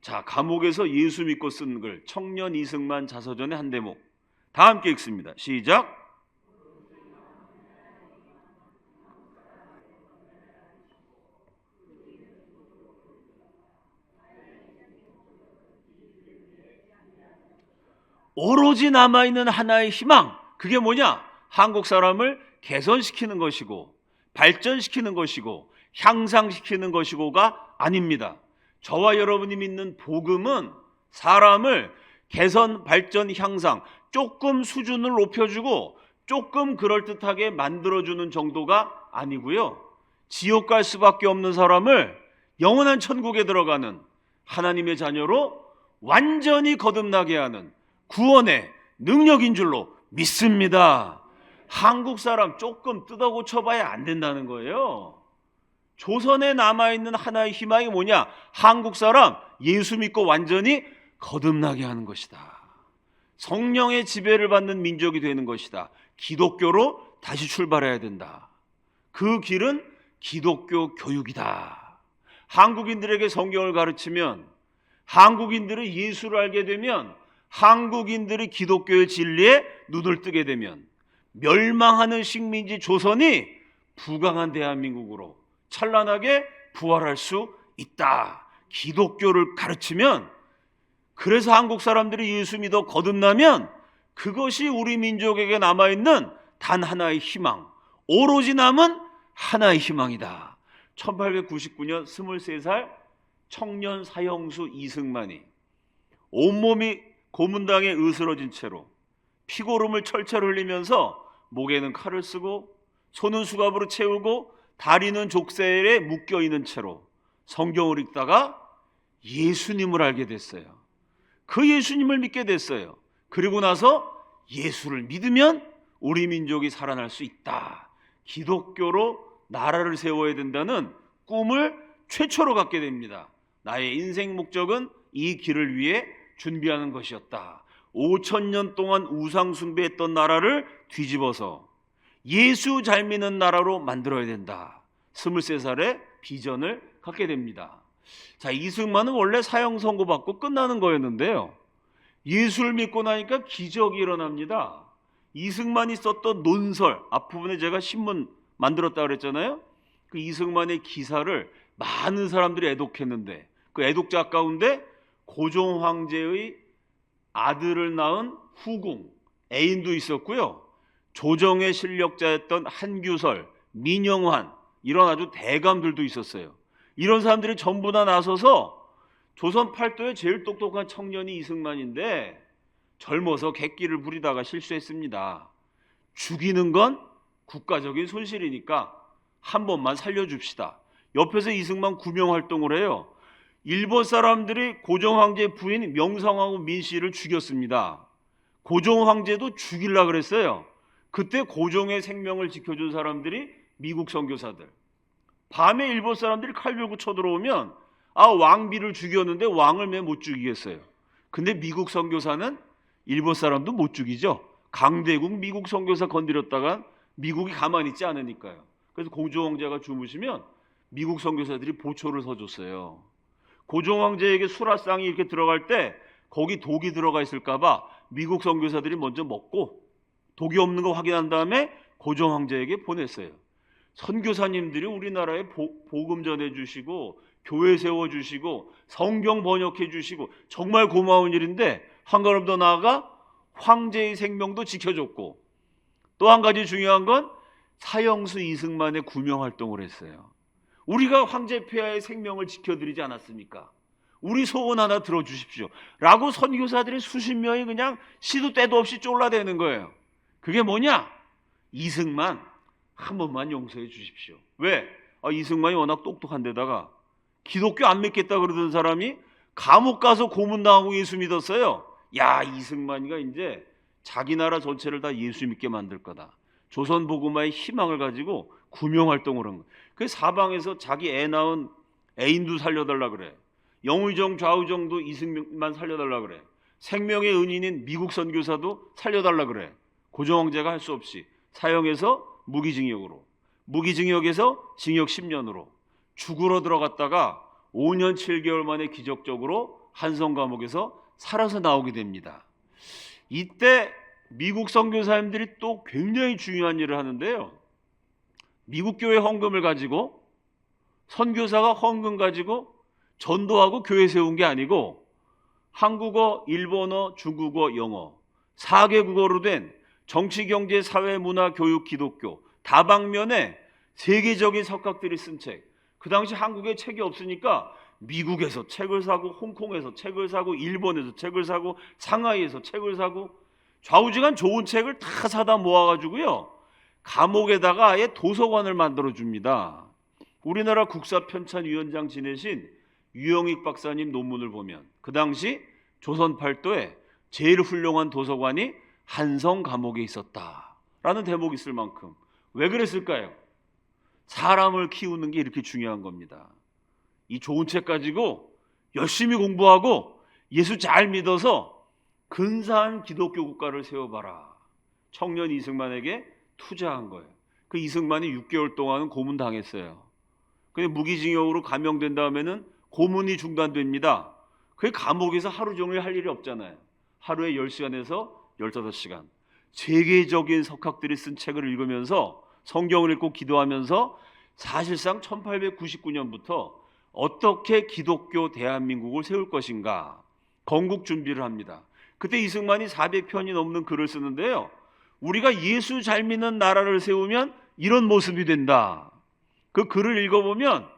자, 감옥에서 예수 믿고 쓴 글 청년 이승만 자서전의 한 대목 다 함께 읽습니다. 시작. 오로지 남아있는 하나의 희망, 그게 뭐냐? 한국 사람을 개선시키는 것이고 발전시키는 것이고 향상시키는 것이고가 아닙니다. 저와 여러분이 믿는 복음은 사람을 개선, 발전, 향상, 조금 수준을 높여주고 조금 그럴듯하게 만들어주는 정도가 아니고요. 지옥 갈 수밖에 없는 사람을 영원한 천국에 들어가는 하나님의 자녀로 완전히 거듭나게 하는 구원의 능력인 줄로 믿습니다. 한국 사람 조금 뜯어 고쳐봐야 안 된다는 거예요. 조선에 남아있는 하나의 희망이 뭐냐? 한국 사람 예수 믿고 완전히 거듭나게 하는 것이다. 성령의 지배를 받는 민족이 되는 것이다. 기독교로 다시 출발해야 된다. 그 길은 기독교 교육이다. 한국인들에게 성경을 가르치면, 한국인들이 예수를 알게 되면, 한국인들이 기독교의 진리에 눈을 뜨게 되면 멸망하는 식민지 조선이 부강한 대한민국으로 찬란하게 부활할 수 있다. 기독교를 가르치면, 그래서 한국 사람들이 예수 믿어 거듭나면 그것이 우리 민족에게 남아있는 단 하나의 희망, 오로지 남은 하나의 희망이다. 1899년 23살 청년 사형수 이승만이 온몸이 고문당에 으스러진 채로 피고름을 철철 흘리면서 목에는 칼을 쓰고 손은 수갑으로 채우고 다리는 족쇄에 묶여있는 채로 성경을 읽다가 예수님을 알게 됐어요. 그 예수님을 믿게 됐어요. 그리고 나서 예수를 믿으면 우리 민족이 살아날 수 있다. 기독교로 나라를 세워야 된다는 꿈을 최초로 갖게 됩니다. 나의 인생 목적은 이 길을 위해 준비하는 것이었다. 5,000년 동안 우상 숭배했던 나라를 뒤집어서 예수 잘 믿는 나라로 만들어야 된다. 23살에 비전을 갖게 됩니다. 자, 이승만은 원래 사형 선고받고 끝나는 거였는데요. 예수를 믿고 나니까 기적이 일어납니다. 이승만이 썼던 논설, 앞부분에 제가 신문 만들었다고 그랬잖아요. 그 이승만의 기사를 많은 사람들이 애독했는데 그 애독자 가운데 고종 황제의 아들을 낳은 후궁, 애인도 있었고요. 조정의 실력자였던 한규설, 민영환, 이런 아주 대감들도 있었어요. 이런 사람들이 전부 다 나서서 조선 팔도의 제일 똑똑한 청년이 이승만인데 젊어서 객기를 부리다가 실수했습니다. 죽이는 건 국가적인 손실이니까 한 번만 살려줍시다. 옆에서 이승만 구명활동을 해요. 일본 사람들이 고종 황제 부인 명성하고 민씨를 죽였습니다. 고종 황제도 죽이려고 그랬어요. 그때 고종의 생명을 지켜준 사람들이 미국 선교사들. 밤에 일본 사람들이 칼 들고 쳐들어오면 왕비를 죽였는데 왕을 왜 못 죽이겠어요? 근데 미국 선교사는 일본 사람도 못 죽이죠. 강대국 미국 선교사 건드렸다가 미국이 가만히 있지 않으니까요. 그래서 고종 황제가 주무시면 미국 선교사들이 보초를 서줬어요. 고종 황제에게 수라상이 이렇게 들어갈 때 거기 독이 들어가 있을까 봐 미국 선교사들이 먼저 먹고 독이 없는 거 확인한 다음에 고종 황제에게 보냈어요. 선교사님들이 우리나라에 복음 전해주시고 교회 세워주시고 성경 번역해주시고 정말 고마운 일인데 한 걸음 더 나아가 황제의 생명도 지켜줬고 또 한 가지 중요한 건 사형수 이승만의 구명활동을 했어요. 우리가 황제 폐하의 생명을 지켜드리지 않았습니까? 우리 소원 하나 들어주십시오 라고 선교사들이 수십 명이 그냥 시도 때도 없이 쫄라대는 거예요. 그게 뭐냐? 이승만 한 번만 용서해 주십시오. 왜? 이승만이 워낙 똑똑한 데다가 기독교 안 믿겠다 그러던 사람이 감옥 가서 고문당하고 예수 믿었어요. 야, 이승만이가 이제 자기 나라 전체를 다 예수 믿게 만들 거다. 조선 복음화의 희망을 가지고 구명활동을 한 거예요. 그 사방에서 자기 애 낳은 애인도 살려달라 그래. 영의정 좌우정도 이승만 살려달라 그래. 생명의 은인인 미국 선교사도 살려달라 그래. 고종 황제가 할 수 없이 사형해서 무기징역으로, 무기징역에서 징역 10년으로 죽으러 들어갔다가 5년 7개월 만에 기적적으로 한성 감옥에서 살아서 나오게 됩니다. 이때 미국 선교사님들이 또 굉장히 중요한 일을 하는데요. 미국 교회 헌금을 가지고 선교사가 헌금 가지고 전도하고 교회 세운 게 아니고 한국어, 일본어, 중국어, 영어 4개국어로 된 정치, 경제, 사회, 문화, 교육, 기독교 다방면에 세계적인 석학들이 쓴 책. 그 당시 한국에 책이 없으니까 미국에서 책을 사고 홍콩에서 책을 사고 일본에서 책을 사고 상하이에서 책을 사고 좌우지간 좋은 책을 다 사다 모아가지고요. 감옥에다가 아예 도서관을 만들어줍니다. 우리나라 국사편찬위원장 지내신 유영익 박사님 논문을 보면 그 당시 조선 팔도에 제일 훌륭한 도서관이 한성 감옥에 있었다라는 대목이 있을 만큼. 왜 그랬을까요? 사람을 키우는 게 이렇게 중요한 겁니다. 이 좋은 책 가지고 열심히 공부하고 예수 잘 믿어서 근사한 기독교 국가를 세워봐라. 청년 이승만에게 투자한 거예요. 그 이승만이 6개월 동안은 고문당했어요. 근데 무기징역으로 감형된 다음에는 고문이 중단됩니다. 그 감옥에서 하루 종일 할 일이 없잖아요. 하루에 10시간에서 15시간. 세계적인 석학들이 쓴 책을 읽으면서 성경을 읽고 기도하면서 사실상 1899년부터 어떻게 기독교 대한민국을 세울 것인가 건국 준비를 합니다. 그때 이승만이 400편이 넘는 글을 쓰는데요. 우리가 예수 잘 믿는 나라를 세우면 이런 모습이 된다. 그 글을 읽어보면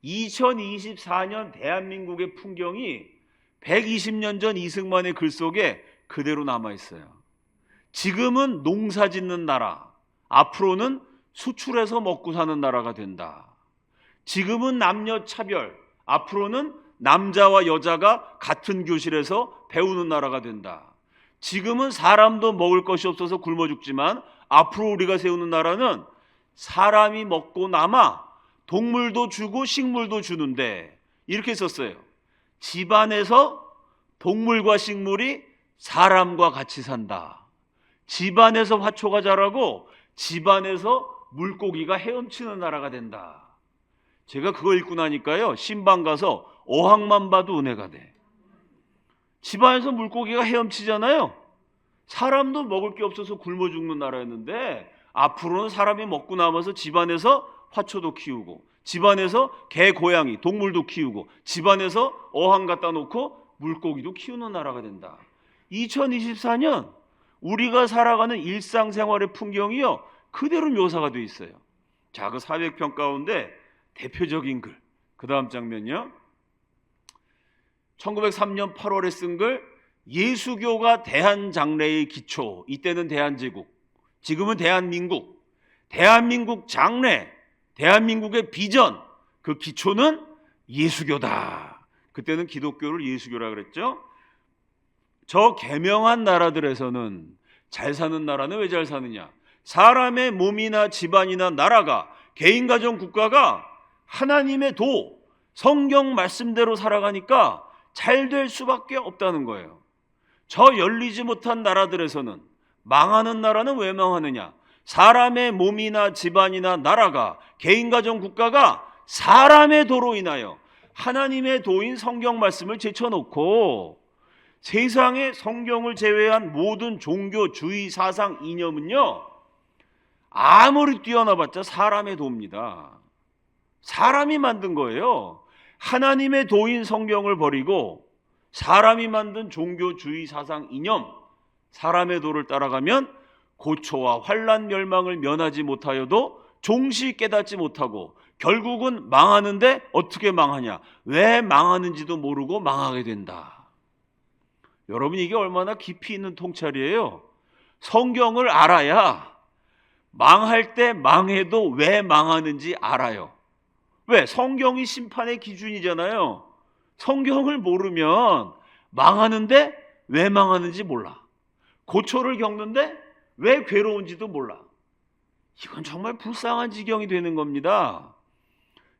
2024년 대한민국의 풍경이 120년 전 이승만의 글 속에 그대로 남아있어요. 지금은 농사 짓는 나라, 앞으로는 수출해서 먹고 사는 나라가 된다. 지금은 남녀 차별, 앞으로는 남자와 여자가 같은 교실에서 배우는 나라가 된다. 지금은 사람도 먹을 것이 없어서 굶어 죽지만 앞으로 우리가 세우는 나라는 사람이 먹고 남아 동물도 주고 식물도 주는데, 이렇게 썼어요. 집안에서 동물과 식물이 사람과 같이 산다. 집안에서 화초가 자라고 집안에서 물고기가 헤엄치는 나라가 된다. 제가 그거 읽고 나니까요, 신방 가서 어항만 봐도 은혜가 돼. 집안에서 물고기가 헤엄치잖아요. 사람도 먹을 게 없어서 굶어 죽는 나라였는데 앞으로는 사람이 먹고 남아서 집안에서 화초도 키우고, 집안에서 개, 고양이, 동물도 키우고, 집안에서 어항 갖다 놓고 물고기도 키우는 나라가 된다. 2024년 우리가 살아가는 일상생활의 풍경이요, 그대로 묘사가 돼 있어요. 자, 그 400편 가운데 대표적인 글, 그 다음 장면요. 1903년 8월에 쓴 글, 예수교가 대한장래의 기초. 이때는 대한제국, 지금은 대한민국. 대한민국 장래, 대한민국의 비전, 그 기초는 예수교다. 그때는 기독교를 예수교라 그랬죠. 저 개명한 나라들에서는 잘 사는 나라는 왜 잘 사느냐? 사람의 몸이나 집안이나 나라가, 개인, 가정, 국가가 하나님의 도, 성경 말씀대로 살아가니까 잘 될 수밖에 없다는 거예요. 저 열리지 못한 나라들에서는, 망하는 나라는 왜 망하느냐? 사람의 몸이나 집안이나 나라가, 개인, 가정, 국가가 사람의 도로 인하여 하나님의 도인 성경 말씀을 제쳐놓고 세상의 성경을 제외한 모든 종교주의 사상 이념은요, 아무리 뛰어나봤자 사람의 도입니다. 사람이 만든 거예요. 하나님의 도인 성경을 버리고 사람이 만든 종교주의 사상 이념, 사람의 도를 따라가면 고초와 환난 멸망을 면하지 못하여도 종시 깨닫지 못하고 결국은 망하는데 어떻게 망하냐? 왜 망하는지도 모르고 망하게 된다. 여러분, 이게 얼마나 깊이 있는 통찰이에요. 성경을 알아야 망할 때 망해도 왜 망하는지 알아요. 왜? 성경이 심판의 기준이잖아요. 성경을 모르면 망하는데 왜 망하는지 몰라. 고초를 겪는데 왜 괴로운지도 몰라. 이건 정말 불쌍한 지경이 되는 겁니다.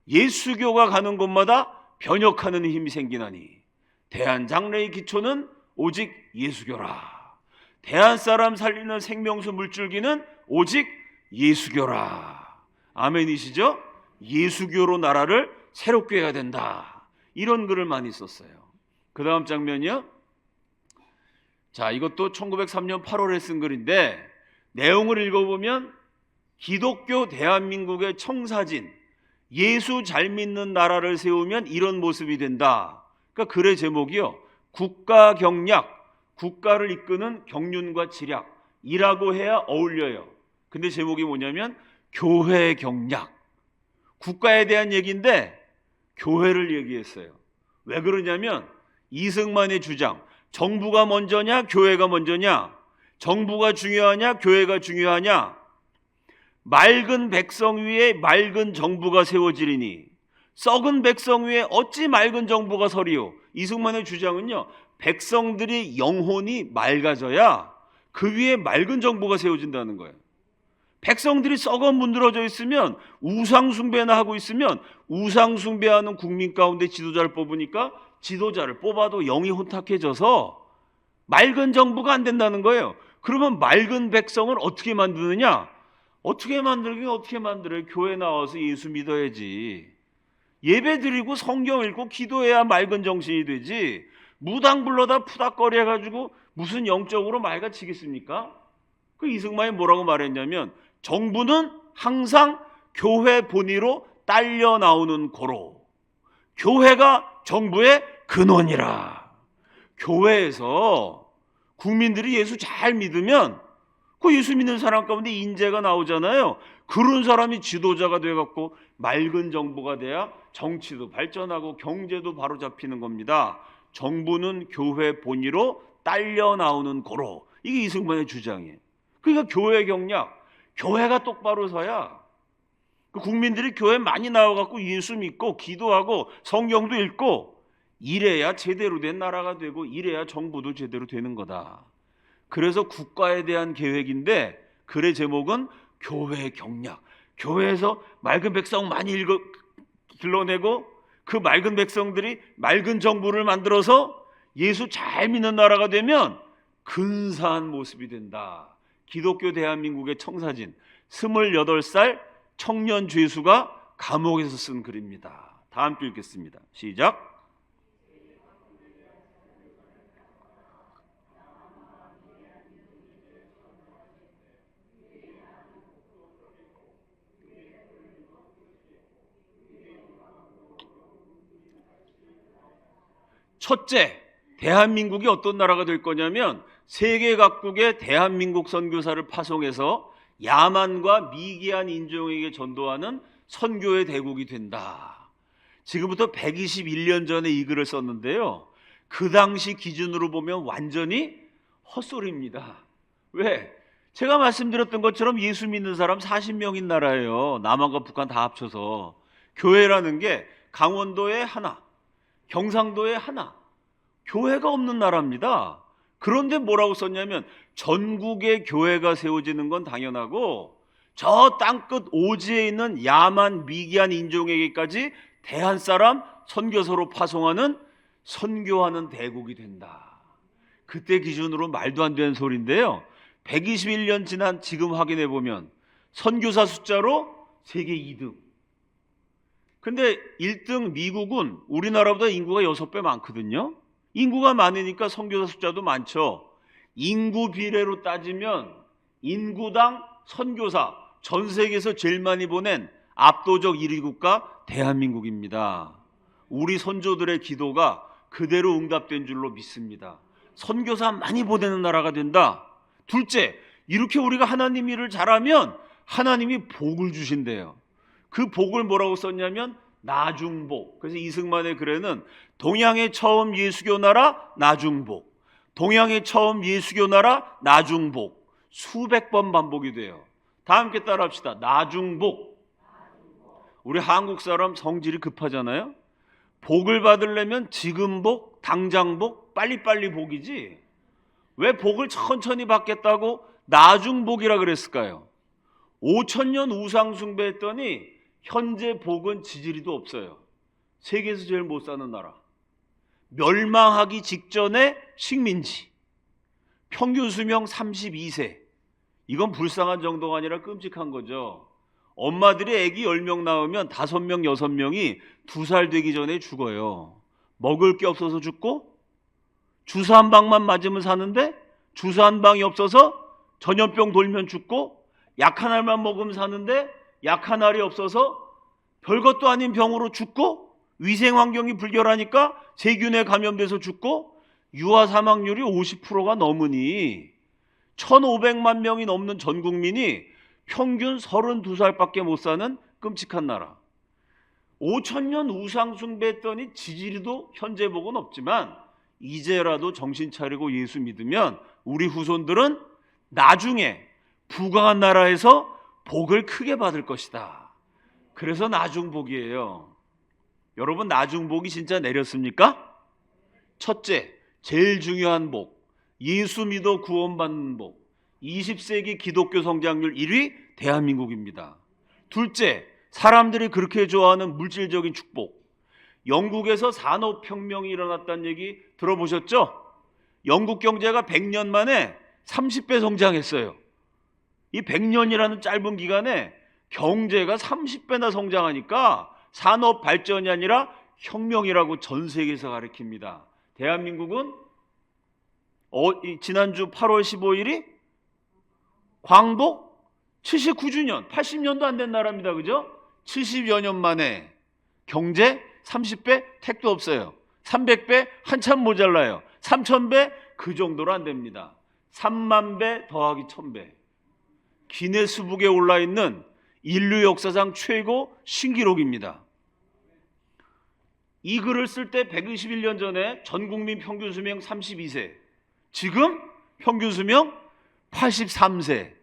예수교가 가는 곳마다 변혁하는 힘이 생기나니 대한장래의 기초는 오직 예수교라. 대한 사람 살리는 생명수 물줄기는 오직 예수교라. 아멘이시죠? 예수교로 나라를 새롭게 해야 된다. 이런 글을 많이 썼어요. 그 다음 장면이요. 자, 이것도 1903년 8월에 쓴 글인데 내용을 읽어보면 기독교 대한민국의 청사진, 예수 잘 믿는 나라를 세우면 이런 모습이 된다. 그러니까 글의 제목이요, 국가 경략, 국가를 이끄는 경륜과 지략이라고 해야 어울려요. 근데 제목이 뭐냐면 교회 경략. 국가에 대한 얘기인데 교회를 얘기했어요. 왜 그러냐면 이승만의 주장, 정부가 먼저냐 교회가 먼저냐, 정부가 중요하냐 교회가 중요하냐, 맑은 백성 위에 맑은 정부가 세워지리니 썩은 백성 위에 어찌 맑은 정부가 서리요. 이승만의 주장은요, 백성들이 영혼이 맑아져야 그 위에 맑은 정부가 세워진다는 거예요. 백성들이 썩어 문드러져 있으면, 우상 숭배나 하고 있으면, 우상 숭배하는 국민 가운데 지도자를 뽑으니까 지도자를 뽑아도 영이 혼탁해져서 맑은 정부가 안 된다는 거예요. 그러면 맑은 백성을 어떻게 만드느냐? 어떻게 만들긴 어떻게 만들어요? 교회 나와서 예수 믿어야지. 예배 드리고 성경 읽고 기도해야 맑은 정신이 되지. 무당 불러다 푸닥거리 해가지고 무슨 영적으로 맑아지겠습니까? 그 이승만이 뭐라고 말했냐면, 정부는 항상 교회 본위로 딸려 나오는 고로, 교회가 정부의 근원이라. 교회에서 국민들이 예수 잘 믿으면 그 예수 믿는 사람 가운데 인재가 나오잖아요. 그런 사람이 지도자가 돼갖고 맑은 정부가 돼야 정치도 발전하고 경제도 바로 잡히는 겁니다. 정부는 교회 본위로 딸려 나오는 고로. 이게 이승만의 주장이에요. 그러니까 교회 경략, 교회가 똑바로 서야 국민들이 교회 많이 나와갖고 예수 믿고 기도하고 성경도 읽고 이래야 제대로 된 나라가 되고 이래야 정부도 제대로 되는 거다. 그래서 국가에 대한 계획인데 글의 제목은 교회 경략. 교회에서 맑은 백성 많이 길러내고 그 맑은 백성들이 맑은 정부를 만들어서 예수 잘 믿는 나라가 되면 근사한 모습이 된다. 기독교 대한민국의 청사진 28살 청년 죄수가 감옥에서 쓴 글입니다. 다 함께 읽겠습니다. 시작. 첫째, 대한민국이 어떤 나라가 될 거냐면 세계 각국의 대한민국 선교사를 파송해서 야만과 미개한 인종에게 전도하는 선교의 대국이 된다. 지금부터 121년 전에 이 글을 썼는데요. 그 당시 기준으로 보면 완전히 헛소리입니다. 왜? 제가 말씀드렸던 것처럼 예수 믿는 사람 40명인 나라예요. 남한과 북한 다 합쳐서. 교회라는 게 강원도에 하나, 경상도에 하나, 교회가 없는 나라입니다. 그런데 뭐라고 썼냐면 전국에 교회가 세워지는 건 당연하고 저 땅끝 오지에 있는 야만 미개한 인종에게까지 대한 사람 선교사로 파송하는 선교하는 대국이 된다. 그때 기준으로 말도 안 되는 소리인데요. 121년 지난 지금 확인해 보면 선교사 숫자로 세계 2등. 근데 1등 미국은 우리나라보다 인구가 6배 많거든요. 인구가 많으니까 선교사 숫자도 많죠. 인구 비례로 따지면 인구당 선교사 전 세계에서 제일 많이 보낸 압도적 1위 국가 대한민국입니다. 우리 선조들의 기도가 그대로 응답된 줄로 믿습니다. 선교사 많이 보내는 나라가 된다. 둘째, 이렇게 우리가 하나님 일을 잘하면 하나님이 복을 주신대요. 그 복을 뭐라고 썼냐면 나중복. 그래서 이승만의 글에는 동양의 처음 예수교 나라 나중복, 동양의 처음 예수교 나라 나중복 수백 번 반복이 돼요. 다 함께 따라합시다. 나중복. 우리 한국 사람 성질이 급하잖아요. 복을 받으려면 지금 복, 당장 복, 빨리빨리 복이지 왜 복을 천천히 받겠다고 나중복이라 그랬을까요? 5,000년 우상 숭배했더니 현재 복은 지지리도 없어요. 세계에서 제일 못 사는 나라. 멸망하기 직전의 식민지. 평균 수명 32세. 이건 불쌍한 정도가 아니라 끔찍한 거죠. 엄마들이 아기 10명 낳으면 5명, 6명이 2살 되기 전에 죽어요. 먹을 게 없어서 죽고 주사 한 방만 맞으면 사는데 주사 한 방이 없어서 전염병 돌면 죽고 약 한 알만 먹으면 사는데 약 한 알이 없어서 별것도 아닌 병으로 죽고 위생 환경이 불결하니까 세균에 감염돼서 죽고 유아 사망률이 50%가 넘으니 1,500만 명이 넘는 전 국민이 평균 32살밖에 못 사는 끔찍한 나라. 5,000년 우상 숭배했더니 지지리도 현재 복은 없지만 이제라도 정신 차리고 예수 믿으면 우리 후손들은 나중에 부강한 나라에서 복을 크게 받을 것이다. 그래서 나중복이에요. 여러분 나중복이 진짜 내렸습니까? 첫째, 제일 중요한 복, 예수 믿어 구원받는 복. 20세기 기독교 성장률 1위 대한민국입니다. 둘째, 사람들이 그렇게 좋아하는 물질적인 축복. 영국에서 산업혁명이 일어났다는 얘기 들어보셨죠? 영국 경제가 100년 만에 30배 성장했어요. 이 100년이라는 짧은 기간에 경제가 30배나 성장하니까 산업 발전이 아니라 혁명이라고 전 세계에서 가르칩니다. 대한민국은 지난주 8월 15일이 광복 79주년, 80년도 안 된 나라입니다. 그죠? 70여 년 만에 경제 30배 택도 없어요. 300배 한참 모자라요. 3000배 그 정도로 안 됩니다. 3만 배 더하기 1000배. 기네스북에 올라있는 인류 역사상 최고 신기록입니다. 이 글을 쓸 때 121년 전에 전 국민 평균 수명 32세, 지금 평균 수명 83세,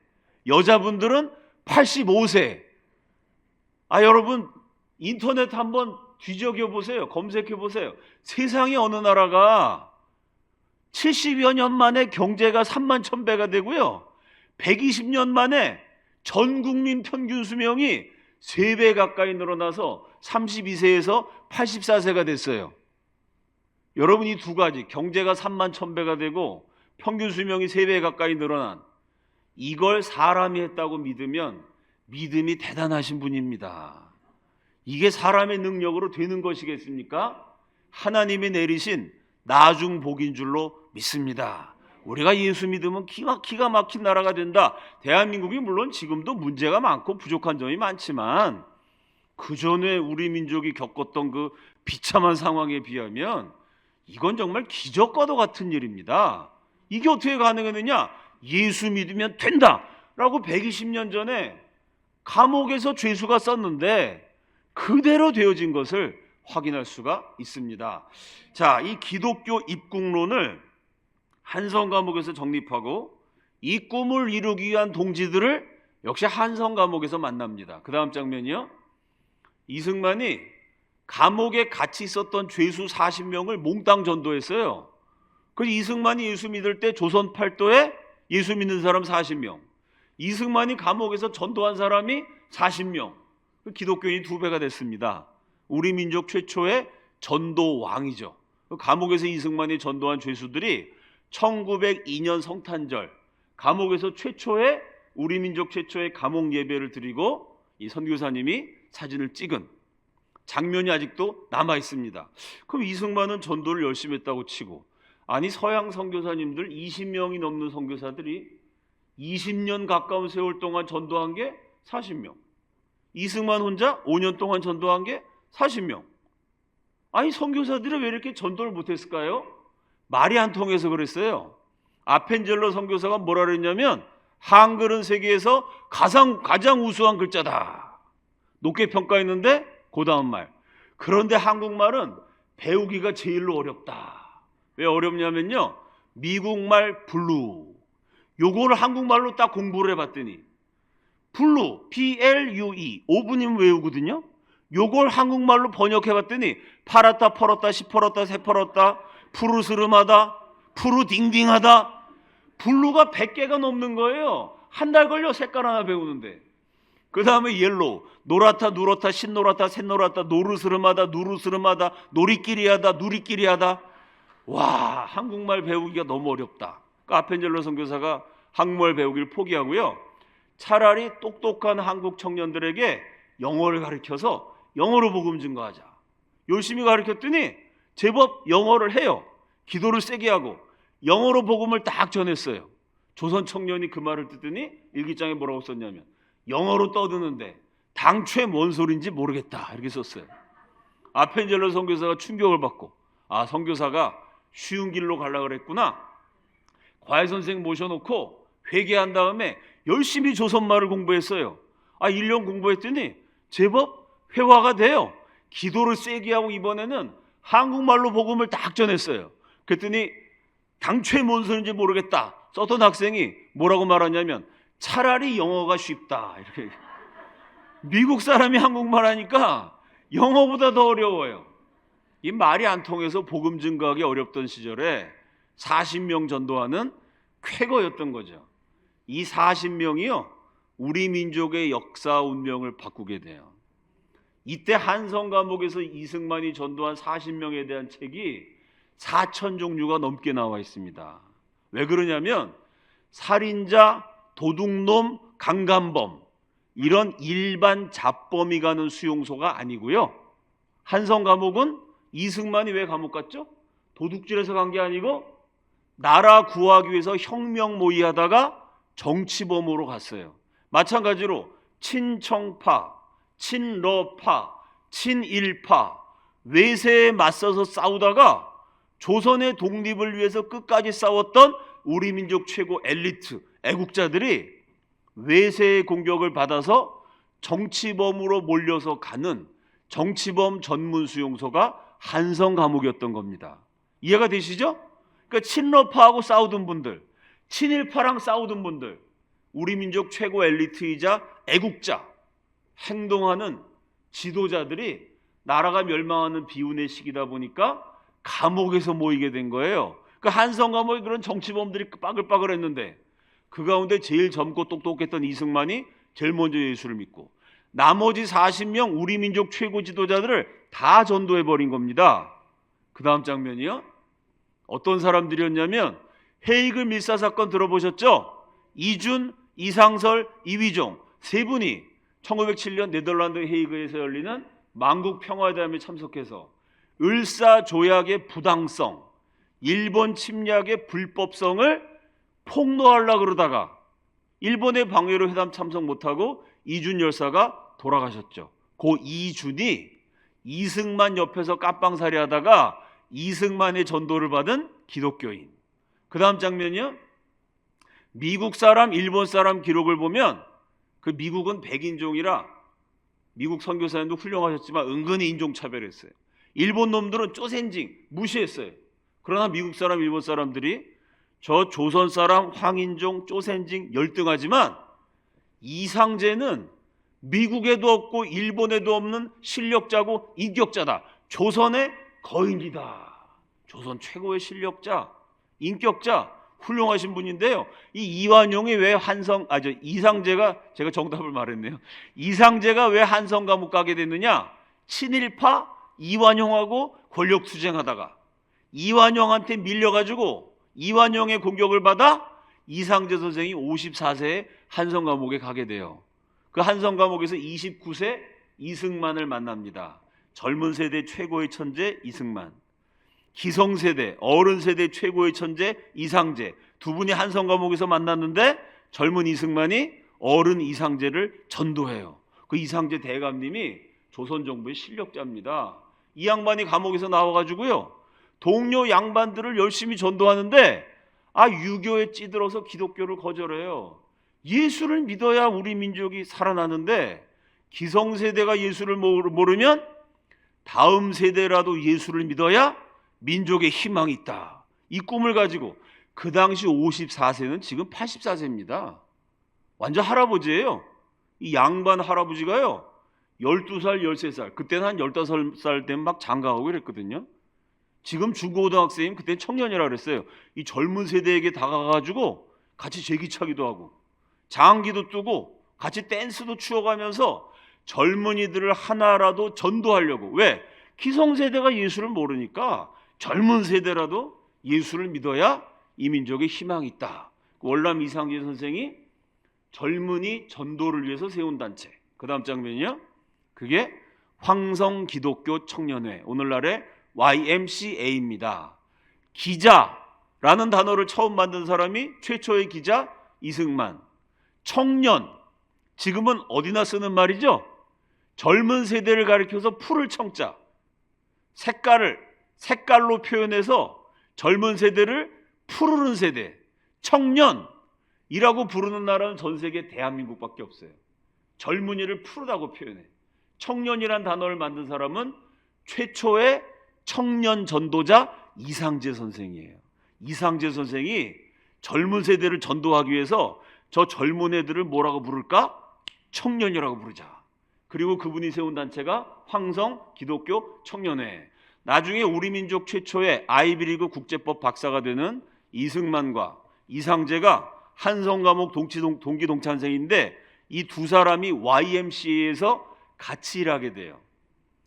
여자분들은 85세. 여러분 인터넷 한번 뒤적여 보세요. 검색해 보세요. 세상에 어느 나라가 70여 년 만에 경제가 3만 1000배가 되고요, 120년 만에 전 국민 평균 수명이 3배 가까이 늘어나서 32세에서 84세가 됐어요. 여러분 이 두 가지, 경제가 3만 1000배가 되고 평균 수명이 3배 가까이 늘어난 이걸 사람이 했다고 믿으면 믿음이 대단하신 분입니다. 이게 사람의 능력으로 되는 것이겠습니까? 하나님이 내리신 나중 복인 줄로 믿습니다. 우리가 예수 믿으면 기가 막힌 나라가 된다. 대한민국이 물론 지금도 문제가 많고 부족한 점이 많지만 그 전에 우리 민족이 겪었던 그 비참한 상황에 비하면 이건 정말 기적과도 같은 일입니다. 이게 어떻게 가능했느냐? 예수 믿으면 된다라고 120년 전에 감옥에서 죄수가 썼는데 그대로 되어진 것을 확인할 수가 있습니다. 자, 이 기독교 입국론을 한성 감옥에서 정립하고 이 꿈을 이루기 위한 동지들을 역시 한성 감옥에서 만납니다. 그 다음 장면이요. 이승만이 감옥에 같이 있었던 죄수 40명을 몽땅 전도했어요. 그래서 이승만이 예수 믿을 때 조선 팔도에 예수 믿는 사람 40명, 이승만이 감옥에서 전도한 사람이 40명, 기독교인이 2배가 됐습니다. 우리 민족 최초의 전도왕이죠. 감옥에서 이승만이 전도한 죄수들이 1902년 성탄절 감옥에서 우리 민족 최초의 감옥 예배를 드리고 이 선교사님이 사진을 찍은 장면이 아직도 남아 있습니다. 그럼 이승만은 전도를 열심히 했다고 치고, 아니 서양 선교사님들 20명이 넘는 선교사들이 20년 가까운 세월 동안 전도한 게 40명, 이승만 혼자 5년 동안 전도한 게 40명. 아니 선교사들이 왜 이렇게 전도를 못했을까요? 말이 안 통해서 그랬어요. 아펜젤로 선교사가 뭐라 그랬냐면 한글은 세계에서 가장 우수한 글자다, 높게 평가했는데 그 다음 말, 그런데 한국말은 배우기가 제일로 어렵다. 왜 어렵냐면요, 미국말 블루, 요거를 한국말로 딱 공부를 해봤더니 블루, PLUE 5분이면 외우거든요. 요걸 한국말로 번역해봤더니 팔았다 펄었다 시펄었다 새펄었다 푸르스름하다 푸르딩딩하다, 블루가 100개가 넘는 거예요. 한 달 걸려 색깔 하나 배우는데. 그 다음에 옐로우, 노랗다 누렇다 신노랗다 샛노랗다 노르스름하다 누르스름하다 노리끼리하다 누리끼리하다. 와, 한국말 배우기가 너무 어렵다. 그러니까 아펜젤로 선교사가 한국말 배우기를 포기하고요, 차라리 똑똑한 한국 청년들에게 영어를 가르쳐서 영어로 복음 증거하자. 열심히 가르쳤더니 제법 영어를 해요. 기도를 세게 하고 영어로 복음을 딱 전했어요. 조선 청년이 그 말을 듣더니 일기장에 뭐라고 썼냐면 영어로 떠드는데 당최 뭔 소린지 모르겠다 이렇게 썼어요. 아펜젤로 선교사가 충격을 받고, 아, 선교사가 쉬운 길로 가려고 그랬구나. 과외 선생 모셔놓고 회개한 다음에 열심히 조선말을 공부했어요. 1년 공부했더니 제법 회화가 돼요. 기도를 세게 하고 이번에는 한국말로 복음을 딱 전했어요. 그랬더니 당최 뭔 소리인지 모르겠다 썼던 학생이 뭐라고 말하냐면 차라리 영어가 쉽다 이렇게. 미국 사람이 한국말 하니까 영어보다 더 어려워요. 이 말이 안 통해서 복음 증거하기 어렵던 시절에 40명 전도하는 쾌거였던 거죠. 이 40명이요 우리 민족의 역사 운명을 바꾸게 돼요. 이때 한성 감옥에서 이승만이 전도한 40명에 대한 책이 4000종류가 넘게 나와 있습니다. 왜 그러냐면 살인자, 도둑놈, 강간범 이런 일반 잡범이 가는 수용소가 아니고요, 한성 감옥은 이승만이 왜 감옥 갔죠? 도둑질해서 간 게 아니고 나라 구하기 위해서 혁명 모의하다가 정치범으로 갔어요. 마찬가지로 친청파, 친러파, 친일파 외세에 맞서서 싸우다가 조선의 독립을 위해서 끝까지 싸웠던 우리 민족 최고 엘리트 애국자들이 외세의 공격을 받아서 정치범으로 몰려서 가는 정치범 전문 수용소가 한성 감옥이었던 겁니다. 이해가 되시죠? 그러니까 친러파하고 싸우던 분들, 친일파랑 싸우던 분들, 우리 민족 최고 엘리트이자 애국자, 행동하는 지도자들이 나라가 멸망하는 비운의 시기다 보니까 감옥에서 모이게 된 거예요. 그 한성 감옥에 그런 정치범들이 빠글빠글했는데 그 가운데 제일 젊고 똑똑했던 이승만이 제일 먼저 예수를 믿고 나머지 40명 우리 민족 최고 지도자들을 다 전도해버린 겁니다. 그 다음 장면이요. 어떤 사람들이었냐면 헤이그 밀사 사건 들어보셨죠? 이준, 이상설, 이휘종 세 분이 1907년 네덜란드 헤이그에서 열리는 만국 평화회담에 참석해서 을사조약의 부당성, 일본 침략의 불법성을 폭로하려고 그러다가 일본의 방해로 회담 참석 못하고 이준 열사가 돌아가셨죠. 그 이준이 이승만 옆에서 깜빵살이 하다가 이승만의 전도를 받은 기독교인. 그 다음 장면이요. 미국 사람, 일본 사람 기록을 보면 그 미국은 백인종이라 미국 선교사님도 훌륭하셨지만 은근히 인종차별했어요. 일본 놈들은 쪼센징 무시했어요. 그러나 미국 사람, 일본 사람들이 저 조선 사람, 황인종, 쪼센징 열등하지만 이상제는 미국에도 없고 일본에도 없는 실력자고 인격자다. 조선의 거인이다. 조선 최고의 실력자, 인격자, 훌륭하신 분인데요. 이 이완용이 왜 이상제가 제가 정답을 말했네요. 이상제가 왜 한성 감옥 가게 됐느냐? 친일파 이완용하고 권력 투쟁하다가 이완용한테 밀려가지고 이완용의 공격을 받아 이상제 선생이 54세에 한성 감옥에 가게 돼요. 그 한성 감옥에서 29세 이승만을 만납니다. 젊은 세대 최고의 천재 이승만, 기성세대, 어른세대 최고의 천재 이상제, 두 분이 한성 감옥에서 만났는데 젊은 이승만이 어른 이상제를 전도해요. 그 이상제 대감님이 조선 정부의 실력자입니다. 이 양반이 감옥에서 나와가지고요, 동료 양반들을 열심히 전도하는데 유교에 찌들어서 기독교를 거절해요. 예수를 믿어야 우리 민족이 살아나는데 기성세대가 예수를 모르면 다음 세대라도 예수를 믿어야 민족의 희망이 있다. 이 꿈을 가지고 그 당시 54세는 지금 84세입니다. 완전 할아버지예요. 이 양반 할아버지가요 12살, 13살, 그때는 한 15살 되면 막 장가가고 그랬거든요. 지금 중고등학생이면 그때는 청년이라고 그랬어요. 이 젊은 세대에게 다가가가지고 같이 제기차기도 하고 장기도 뜨고 같이 댄스도 추어가면서 젊은이들을 하나라도 전도하려고. 왜? 기성세대가 예수를 모르니까 젊은 세대라도 예수를 믿어야 이 민족의 희망이 있다. 월남 이상제 선생이 젊은이 전도를 위해서 세운 단체. 그 다음 장면이요. 그게 황성기독교 청년회, 오늘날의 YMCA입니다. 기자라는 단어를 처음 만든 사람이 최초의 기자 이승만. 청년, 지금은 어디나 쓰는 말이죠. 젊은 세대를 가리켜서 푸를 청자, 색깔로 표현해서 젊은 세대를 푸르른 세대, 청년이라고 부르는 나라는 전 세계 대한민국밖에 없어요. 젊은이를 푸르다고 표현해. 청년이란 단어를 만든 사람은 최초의 청년 전도자 이상제 선생이에요. 이상제 선생이 젊은 세대를 전도하기 위해서 저 젊은 애들을 뭐라고 부를까? 청년이라고 부르자. 그리고 그분이 세운 단체가 황성 기독교 청년회. 나중에 우리 민족 최초의 아이비리그 국제법 박사가 되는 이승만과 이상제가 한성 감옥 동기 동창생인데 이 두 사람이 YMCA에서 같이 일하게 돼요.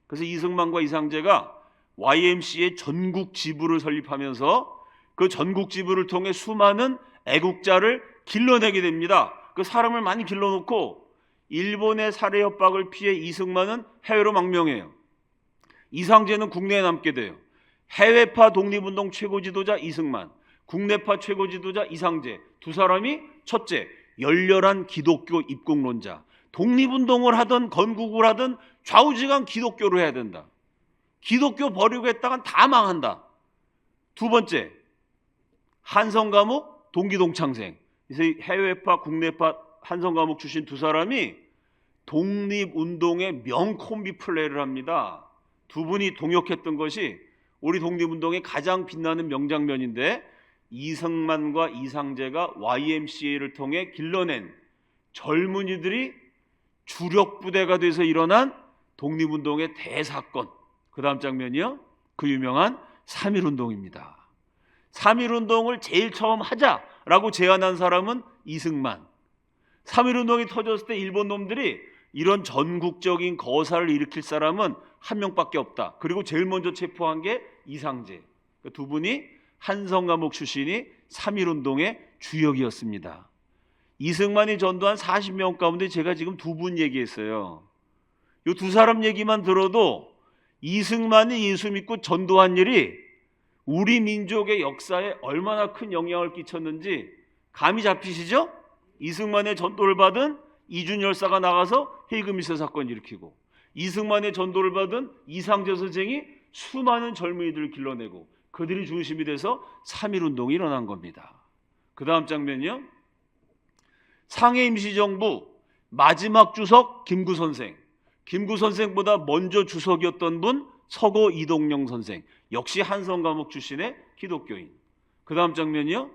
그래서 이승만과 이상제가 YMCA 전국 지부를 설립하면서 그 전국 지부를 통해 수많은 애국자를 길러내게 됩니다. 그 사람을 많이 길러놓고 일본의 살해 협박을 피해 이승만은 해외로 망명해요. 이상제는 국내에 남게 돼요. 해외파 독립운동 최고 지도자 이승만, 국내파 최고 지도자 이상제, 두 사람이 첫째, 열렬한 기독교 입국론자. 독립운동을 하든 건국을 하든 좌우지간 기독교로 해야 된다. 기독교 버리고 했다간 다 망한다. 두 번째, 한성감옥, 동기동창생. 해외파, 국내파 한성감옥 출신 두 사람이 독립운동의 명콤비 플레이를 합니다. 두 분이 동역했던 것이 우리 독립운동의 가장 빛나는 명장면인데, 이승만과 이상재가 YMCA를 통해 길러낸 젊은이들이 주력 부대가 돼서 일어난 독립운동의 대사건. 그 다음 장면이요, 그 유명한 3.1운동입니다. 3.1운동을 제일 처음 하자라고 제안한 사람은 이승만. 3.1운동이 터졌을 때 일본 놈들이 이런 전국적인 거사를 일으킬 사람은 한 명밖에 없다. 그리고 제일 먼저 체포한 게 이상재. 두 분이 한성감옥 출신이 3.1운동의 주역이었습니다. 이승만이 전도한 40명 가운데 제가 지금 두 분 얘기했어요. 이 두 사람 얘기만 들어도 이승만이 예수 믿고 전도한 일이 우리 민족의 역사에 얼마나 큰 영향을 끼쳤는지 감이 잡히시죠? 이승만의 전도를 받은 이준 열사가 나가서 헤이그미스 사건 일으키고, 이승만의 전도를 받은 이상재 선생이 수많은 젊은이들을 길러내고 그들이 중심이 돼서 3.1운동이 일어난 겁니다. 그 다음 장면이요, 상해 임시정부 마지막 주석 김구 선생. 김구 선생보다 먼저 주석이었던 분 서고 이동영 선생, 역시 한성감옥 출신의 기독교인. 그 다음 장면이요,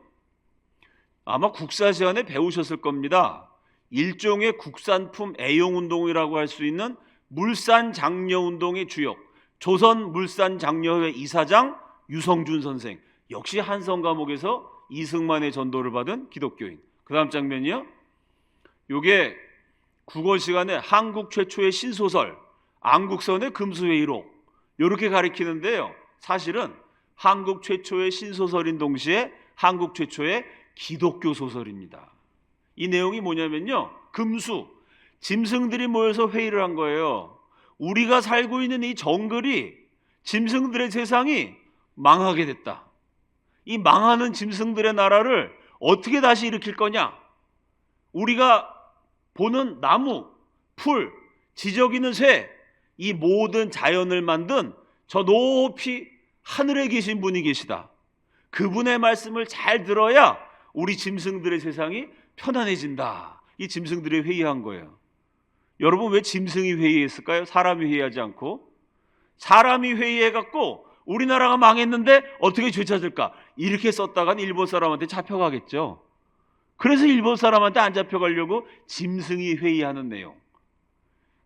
아마 국사시간에 배우셨을 겁니다. 일종의 국산품 애용운동이라고 할 수 있는 물산장려운동의 주역, 조선물산장려회 이사장 유성준 선생, 역시 한성감옥에서 이승만의 전도를 받은 기독교인. 그 다음 장면이요, 요게 국어 시간에 한국 최초의 신소설 안국선의 금수회의록, 이렇게 가리키는데요, 사실은 한국 최초의 신소설인 동시에 한국 최초의 기독교 소설입니다. 이 내용이 뭐냐면요, 금수, 짐승들이 모여서 회의를 한 거예요. 우리가 살고 있는 이 정글이, 짐승들의 세상이 망하게 됐다. 이 망하는 짐승들의 나라를 어떻게 다시 일으킬 거냐? 우리가 보는 나무, 풀, 지저귀는 새, 이 모든 자연을 만든 저 높이 하늘에 계신 분이 계시다. 그분의 말씀을 잘 들어야 우리 짐승들의 세상이 편안해진다. 이 짐승들이 회의한 거예요. 여러분, 왜 짐승이 회의했을까요? 사람이 회의하지 않고. 사람이 회의해갖고 우리나라가 망했는데 어떻게 되찾을까? 이렇게 썼다간 일본 사람한테 잡혀가겠죠. 그래서 일본 사람한테 안 잡혀가려고 짐승이 회의하는 내용.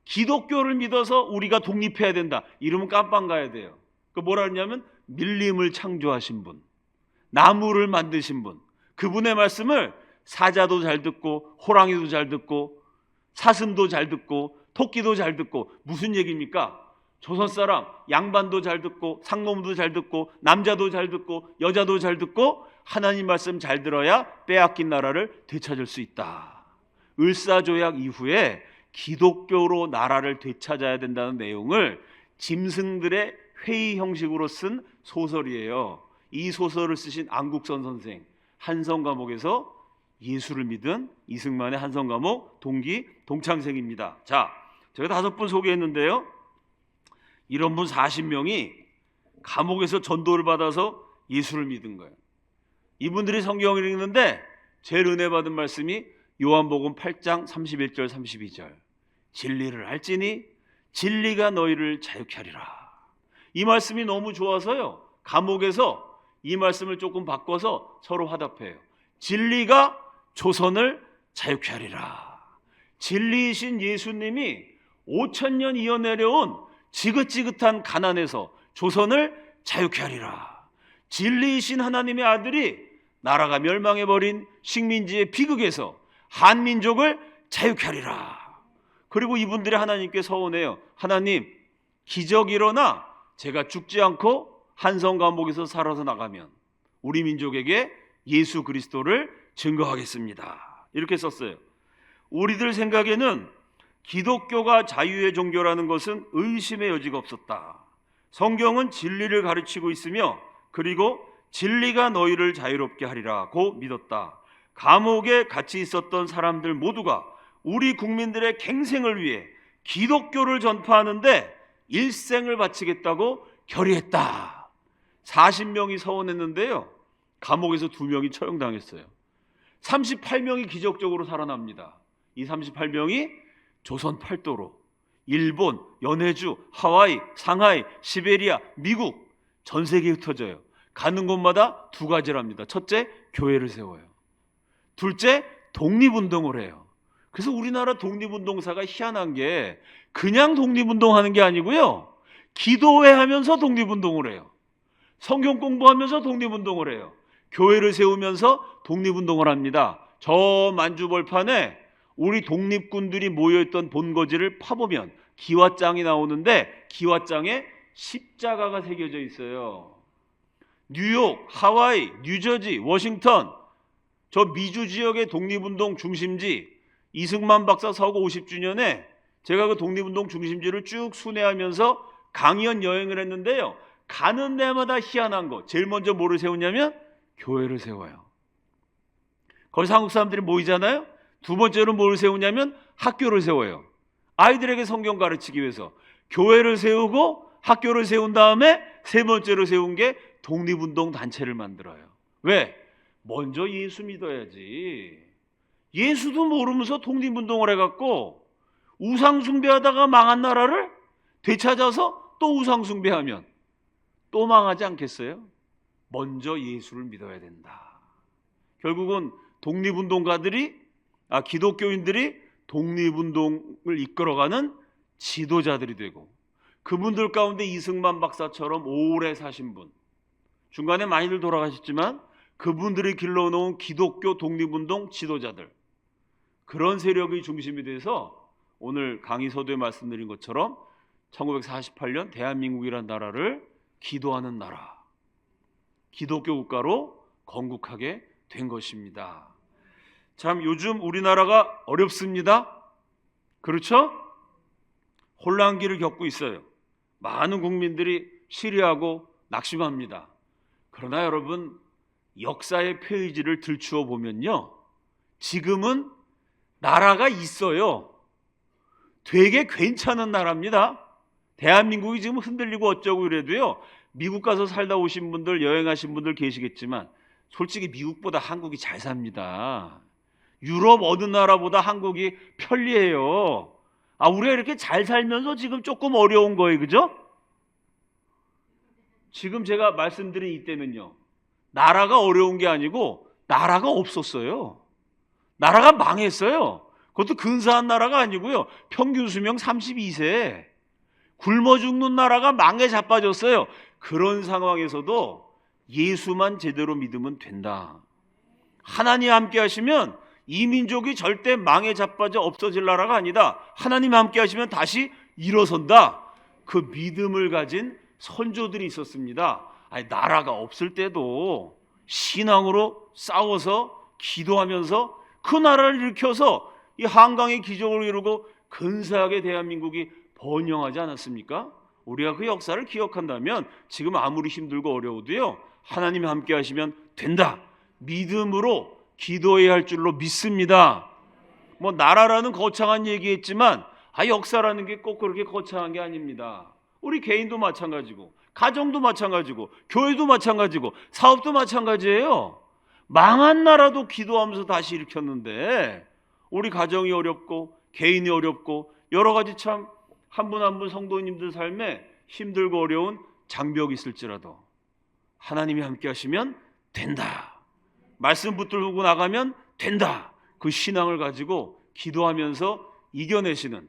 기독교를 믿어서 우리가 독립해야 된다, 이러면 깜빵 가야 돼요. 그 뭐라 했냐면, 밀림을 창조하신 분, 나무를 만드신 분, 그분의 말씀을 사자도 잘 듣고 호랑이도 잘 듣고 사슴도 잘 듣고 토끼도 잘 듣고. 무슨 얘기입니까? 조선 사람 양반도 잘 듣고 상놈도 잘 듣고 남자도 잘 듣고 여자도 잘 듣고 하나님 말씀 잘 들어야 빼앗긴 나라를 되찾을 수 있다. 을사조약 이후에 기독교로 나라를 되찾아야 된다는 내용을 짐승들의 회의 형식으로 쓴 소설이에요. 이 소설을 쓰신 안국선 선생, 한성감옥에서 예수를 믿은 이승만의 한성감옥 동기 동창생입니다. 자, 제가 5분 소개했는데요, 이런 분 40명이 감옥에서 전도를 받아서 예수를 믿은 거예요. 이분들이 성경을 읽는데 제일 은혜 받은 말씀이 요한복음 8장 31절 32절, 진리를 알지니 진리가 너희를 자유케 하리라. 이 말씀이 너무 좋아서요, 감옥에서 이 말씀을 조금 바꿔서 서로 화답해요. 진리가 조선을 자유케 하리라. 진리이신 예수님이 5,000년 이어 내려온 지긋지긋한 가난에서 조선을 자유케 하리라. 진리이신 하나님의 아들이 나라가 멸망해버린 식민지의 비극에서 한민족을 자유케 하리라. 그리고 이분들이 하나님께 서원해요. 하나님, 기적 일어나 제가 죽지 않고 한성감옥에서 살아서 나가면 우리 민족에게 예수 그리스도를 증거하겠습니다. 이렇게 썼어요. 우리들 생각에는 기독교가 자유의 종교라는 것은 의심의 여지가 없었다. 성경은 진리를 가르치고 있으며 그리고 진리가 너희를 자유롭게 하리라고 믿었다. 감옥에 같이 있었던 사람들 모두가 우리 국민들의 갱생을 위해 기독교를 전파하는데 일생을 바치겠다고 결의했다. 40명이 서원했는데요, 감옥에서 2명이 처형당했어요. 38명이 기적적으로 살아납니다. 이 38명이 조선 팔도로 일본, 연해주, 하와이, 상하이, 시베리아, 미국 전 세계에 흩어져요. 가는 곳마다 2가지를 합니다. 첫째, 교회를 세워요. 둘째, 독립운동을 해요. 그래서 우리나라 독립운동사가 희한한 게 그냥 독립운동하는 게 아니고요, 기도회 하면서 독립운동을 해요. 성경 공부하면서 독립운동을 해요. 교회를 세우면서 독립운동을 합니다. 저 만주벌판에 우리 독립군들이 모여있던 본거지를 파보면 기와장이 나오는데 기와장에 십자가가 새겨져 있어요. 뉴욕, 하와이, 뉴저지, 워싱턴, 저 미주 지역의 독립운동 중심지, 이승만 박사 서거 50주년에 제가 그 독립운동 중심지를 쭉 순회하면서 강연 여행을 했는데요, 가는 데마다 희한한 거, 제일 먼저 뭐를 세우냐면 교회를 세워요. 거기서 한국 사람들이 모이잖아요. 두 번째로 뭘 세우냐면 학교를 세워요. 아이들에게 성경 가르치기 위해서 교회를 세우고 학교를 세운 다음에 세 번째로 세운 게 독립운동 단체를 만들어요. 왜? 먼저 예수 믿어야지. 예수도 모르면서 독립운동을 해갖고 우상숭배하다가 망한 나라를 되찾아서 또 우상숭배하면 또 망하지 않겠어요? 먼저 예수를 믿어야 된다. 결국은 기독교인들이 독립운동을 이끌어가는 지도자들이 되고, 그분들 가운데 이승만 박사처럼 오래 사신 분, 중간에 많이들 돌아가셨지만 그분들이 길러놓은 기독교 독립운동 지도자들, 그런 세력의 중심이 돼서 오늘 강의 서두에 말씀드린 것처럼 1948년 대한민국이라는 나라를 기도하는 나라, 기독교 국가로 건국하게 된 것입니다. 참 요즘 우리나라가 어렵습니다. 그렇죠? 혼란기를 겪고 있어요. 많은 국민들이 시리하고 낙심합니다. 그러나 여러분, 역사의 페이지를 들추어 보면요, 지금은 나라가 있어요. 되게 괜찮은 나라입니다. 대한민국이 지금 흔들리고 어쩌고 이래도요, 미국 가서 살다 오신 분들, 여행하신 분들 계시겠지만 솔직히 미국보다 한국이 잘 삽니다. 유럽 어느 나라보다 한국이 편리해요. 우리가 이렇게 잘 살면서 지금 조금 어려운 거예요. 그죠? 지금 제가 말씀드린 이때는요, 나라가 어려운 게 아니고 나라가 없었어요. 나라가 망했어요. 그것도 근사한 나라가 아니고요, 평균 수명 32세, 굶어 죽는 나라가 망에 자빠졌어요. 그런 상황에서도 예수만 제대로 믿으면 된다. 하나님 함께 하시면 이 민족이 절대 망에 자빠져 없어질 나라가 아니다. 하나님 함께 하시면 다시 일어선다. 그 믿음을 가진 선조들이 있었습니다. 나라가 없을 때도 신앙으로 싸워서 기도하면서 그 나라를 일으켜서 이 한강의 기적을 이루고 근사하게 대한민국이 번영하지 않았습니까? 우리가 그 역사를 기억한다면 지금 아무리 힘들고 어려워도요, 하나님 함께 하시면 된다. 믿음으로 기도해야 할 줄로 믿습니다. 나라라는 거창한 얘기했지만 역사라는 게 꼭 그렇게 거창한 게 아닙니다. 우리 개인도 마찬가지고, 가정도 마찬가지고, 교회도 마찬가지고, 사업도 마찬가지예요. 망한 나라도 기도하면서 다시 일으켰는데, 우리 가정이 어렵고 개인이 어렵고 여러 가지 참 한 분 한 분 성도님들 삶에 힘들고 어려운 장벽이 있을지라도 하나님이 함께 하시면 된다. 말씀 붙들고 나가면 된다. 그 신앙을 가지고 기도하면서 이겨내시는,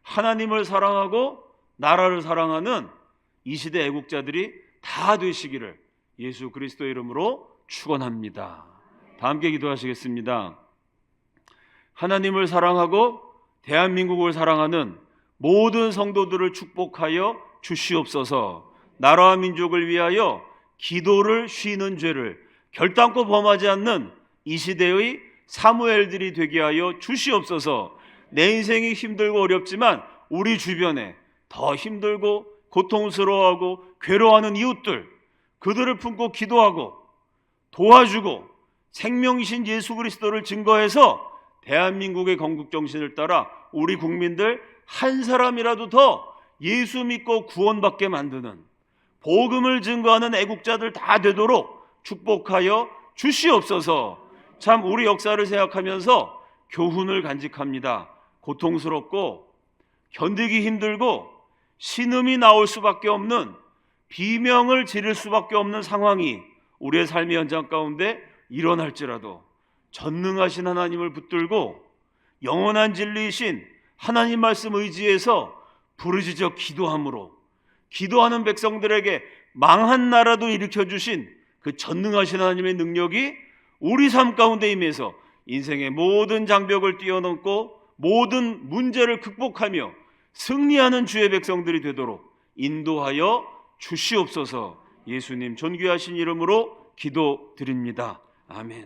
하나님을 사랑하고 나라를 사랑하는 이 시대 애국자들이 다 되시기를 예수 그리스도의 이름으로 축원합니다. 다 함께 기도하시겠습니다. 하나님을 사랑하고 대한민국을 사랑하는 모든 성도들을 축복하여 주시옵소서. 나라와 민족을 위하여 기도를 쉬는 죄를 결단코 범하지 않는 이 시대의 사무엘들이 되게 하여 주시옵소서. 내 인생이 힘들고 어렵지만 우리 주변에 더 힘들고 고통스러워하고 괴로워하는 이웃들, 그들을 품고 기도하고 도와주고 생명이신 예수 그리스도를 증거해서 대한민국의 건국 정신을 따라 우리 국민들 한 사람이라도 더 예수 믿고 구원받게 만드는, 복음을 증거하는 애국자들 다 되도록 축복하여 주시옵소서. 참 우리 역사를 생각하면서 교훈을 간직합니다. 고통스럽고 견디기 힘들고 신음이 나올 수밖에 없는, 비명을 지를 수밖에 없는 상황이 우리의 삶의 현장 가운데 일어날지라도 전능하신 하나님을 붙들고 영원한 진리이신 하나님 말씀 의지해서 부르짖어 기도함으로, 기도하는 백성들에게 망한 나라도 일으켜주신 그 전능하신 하나님의 능력이 우리 삶 가운데 임해서 인생의 모든 장벽을 뛰어넘고 모든 문제를 극복하며 승리하는 주의 백성들이 되도록 인도하여 주시옵소서. 예수님 존귀하신 이름으로 기도드립니다. 아멘.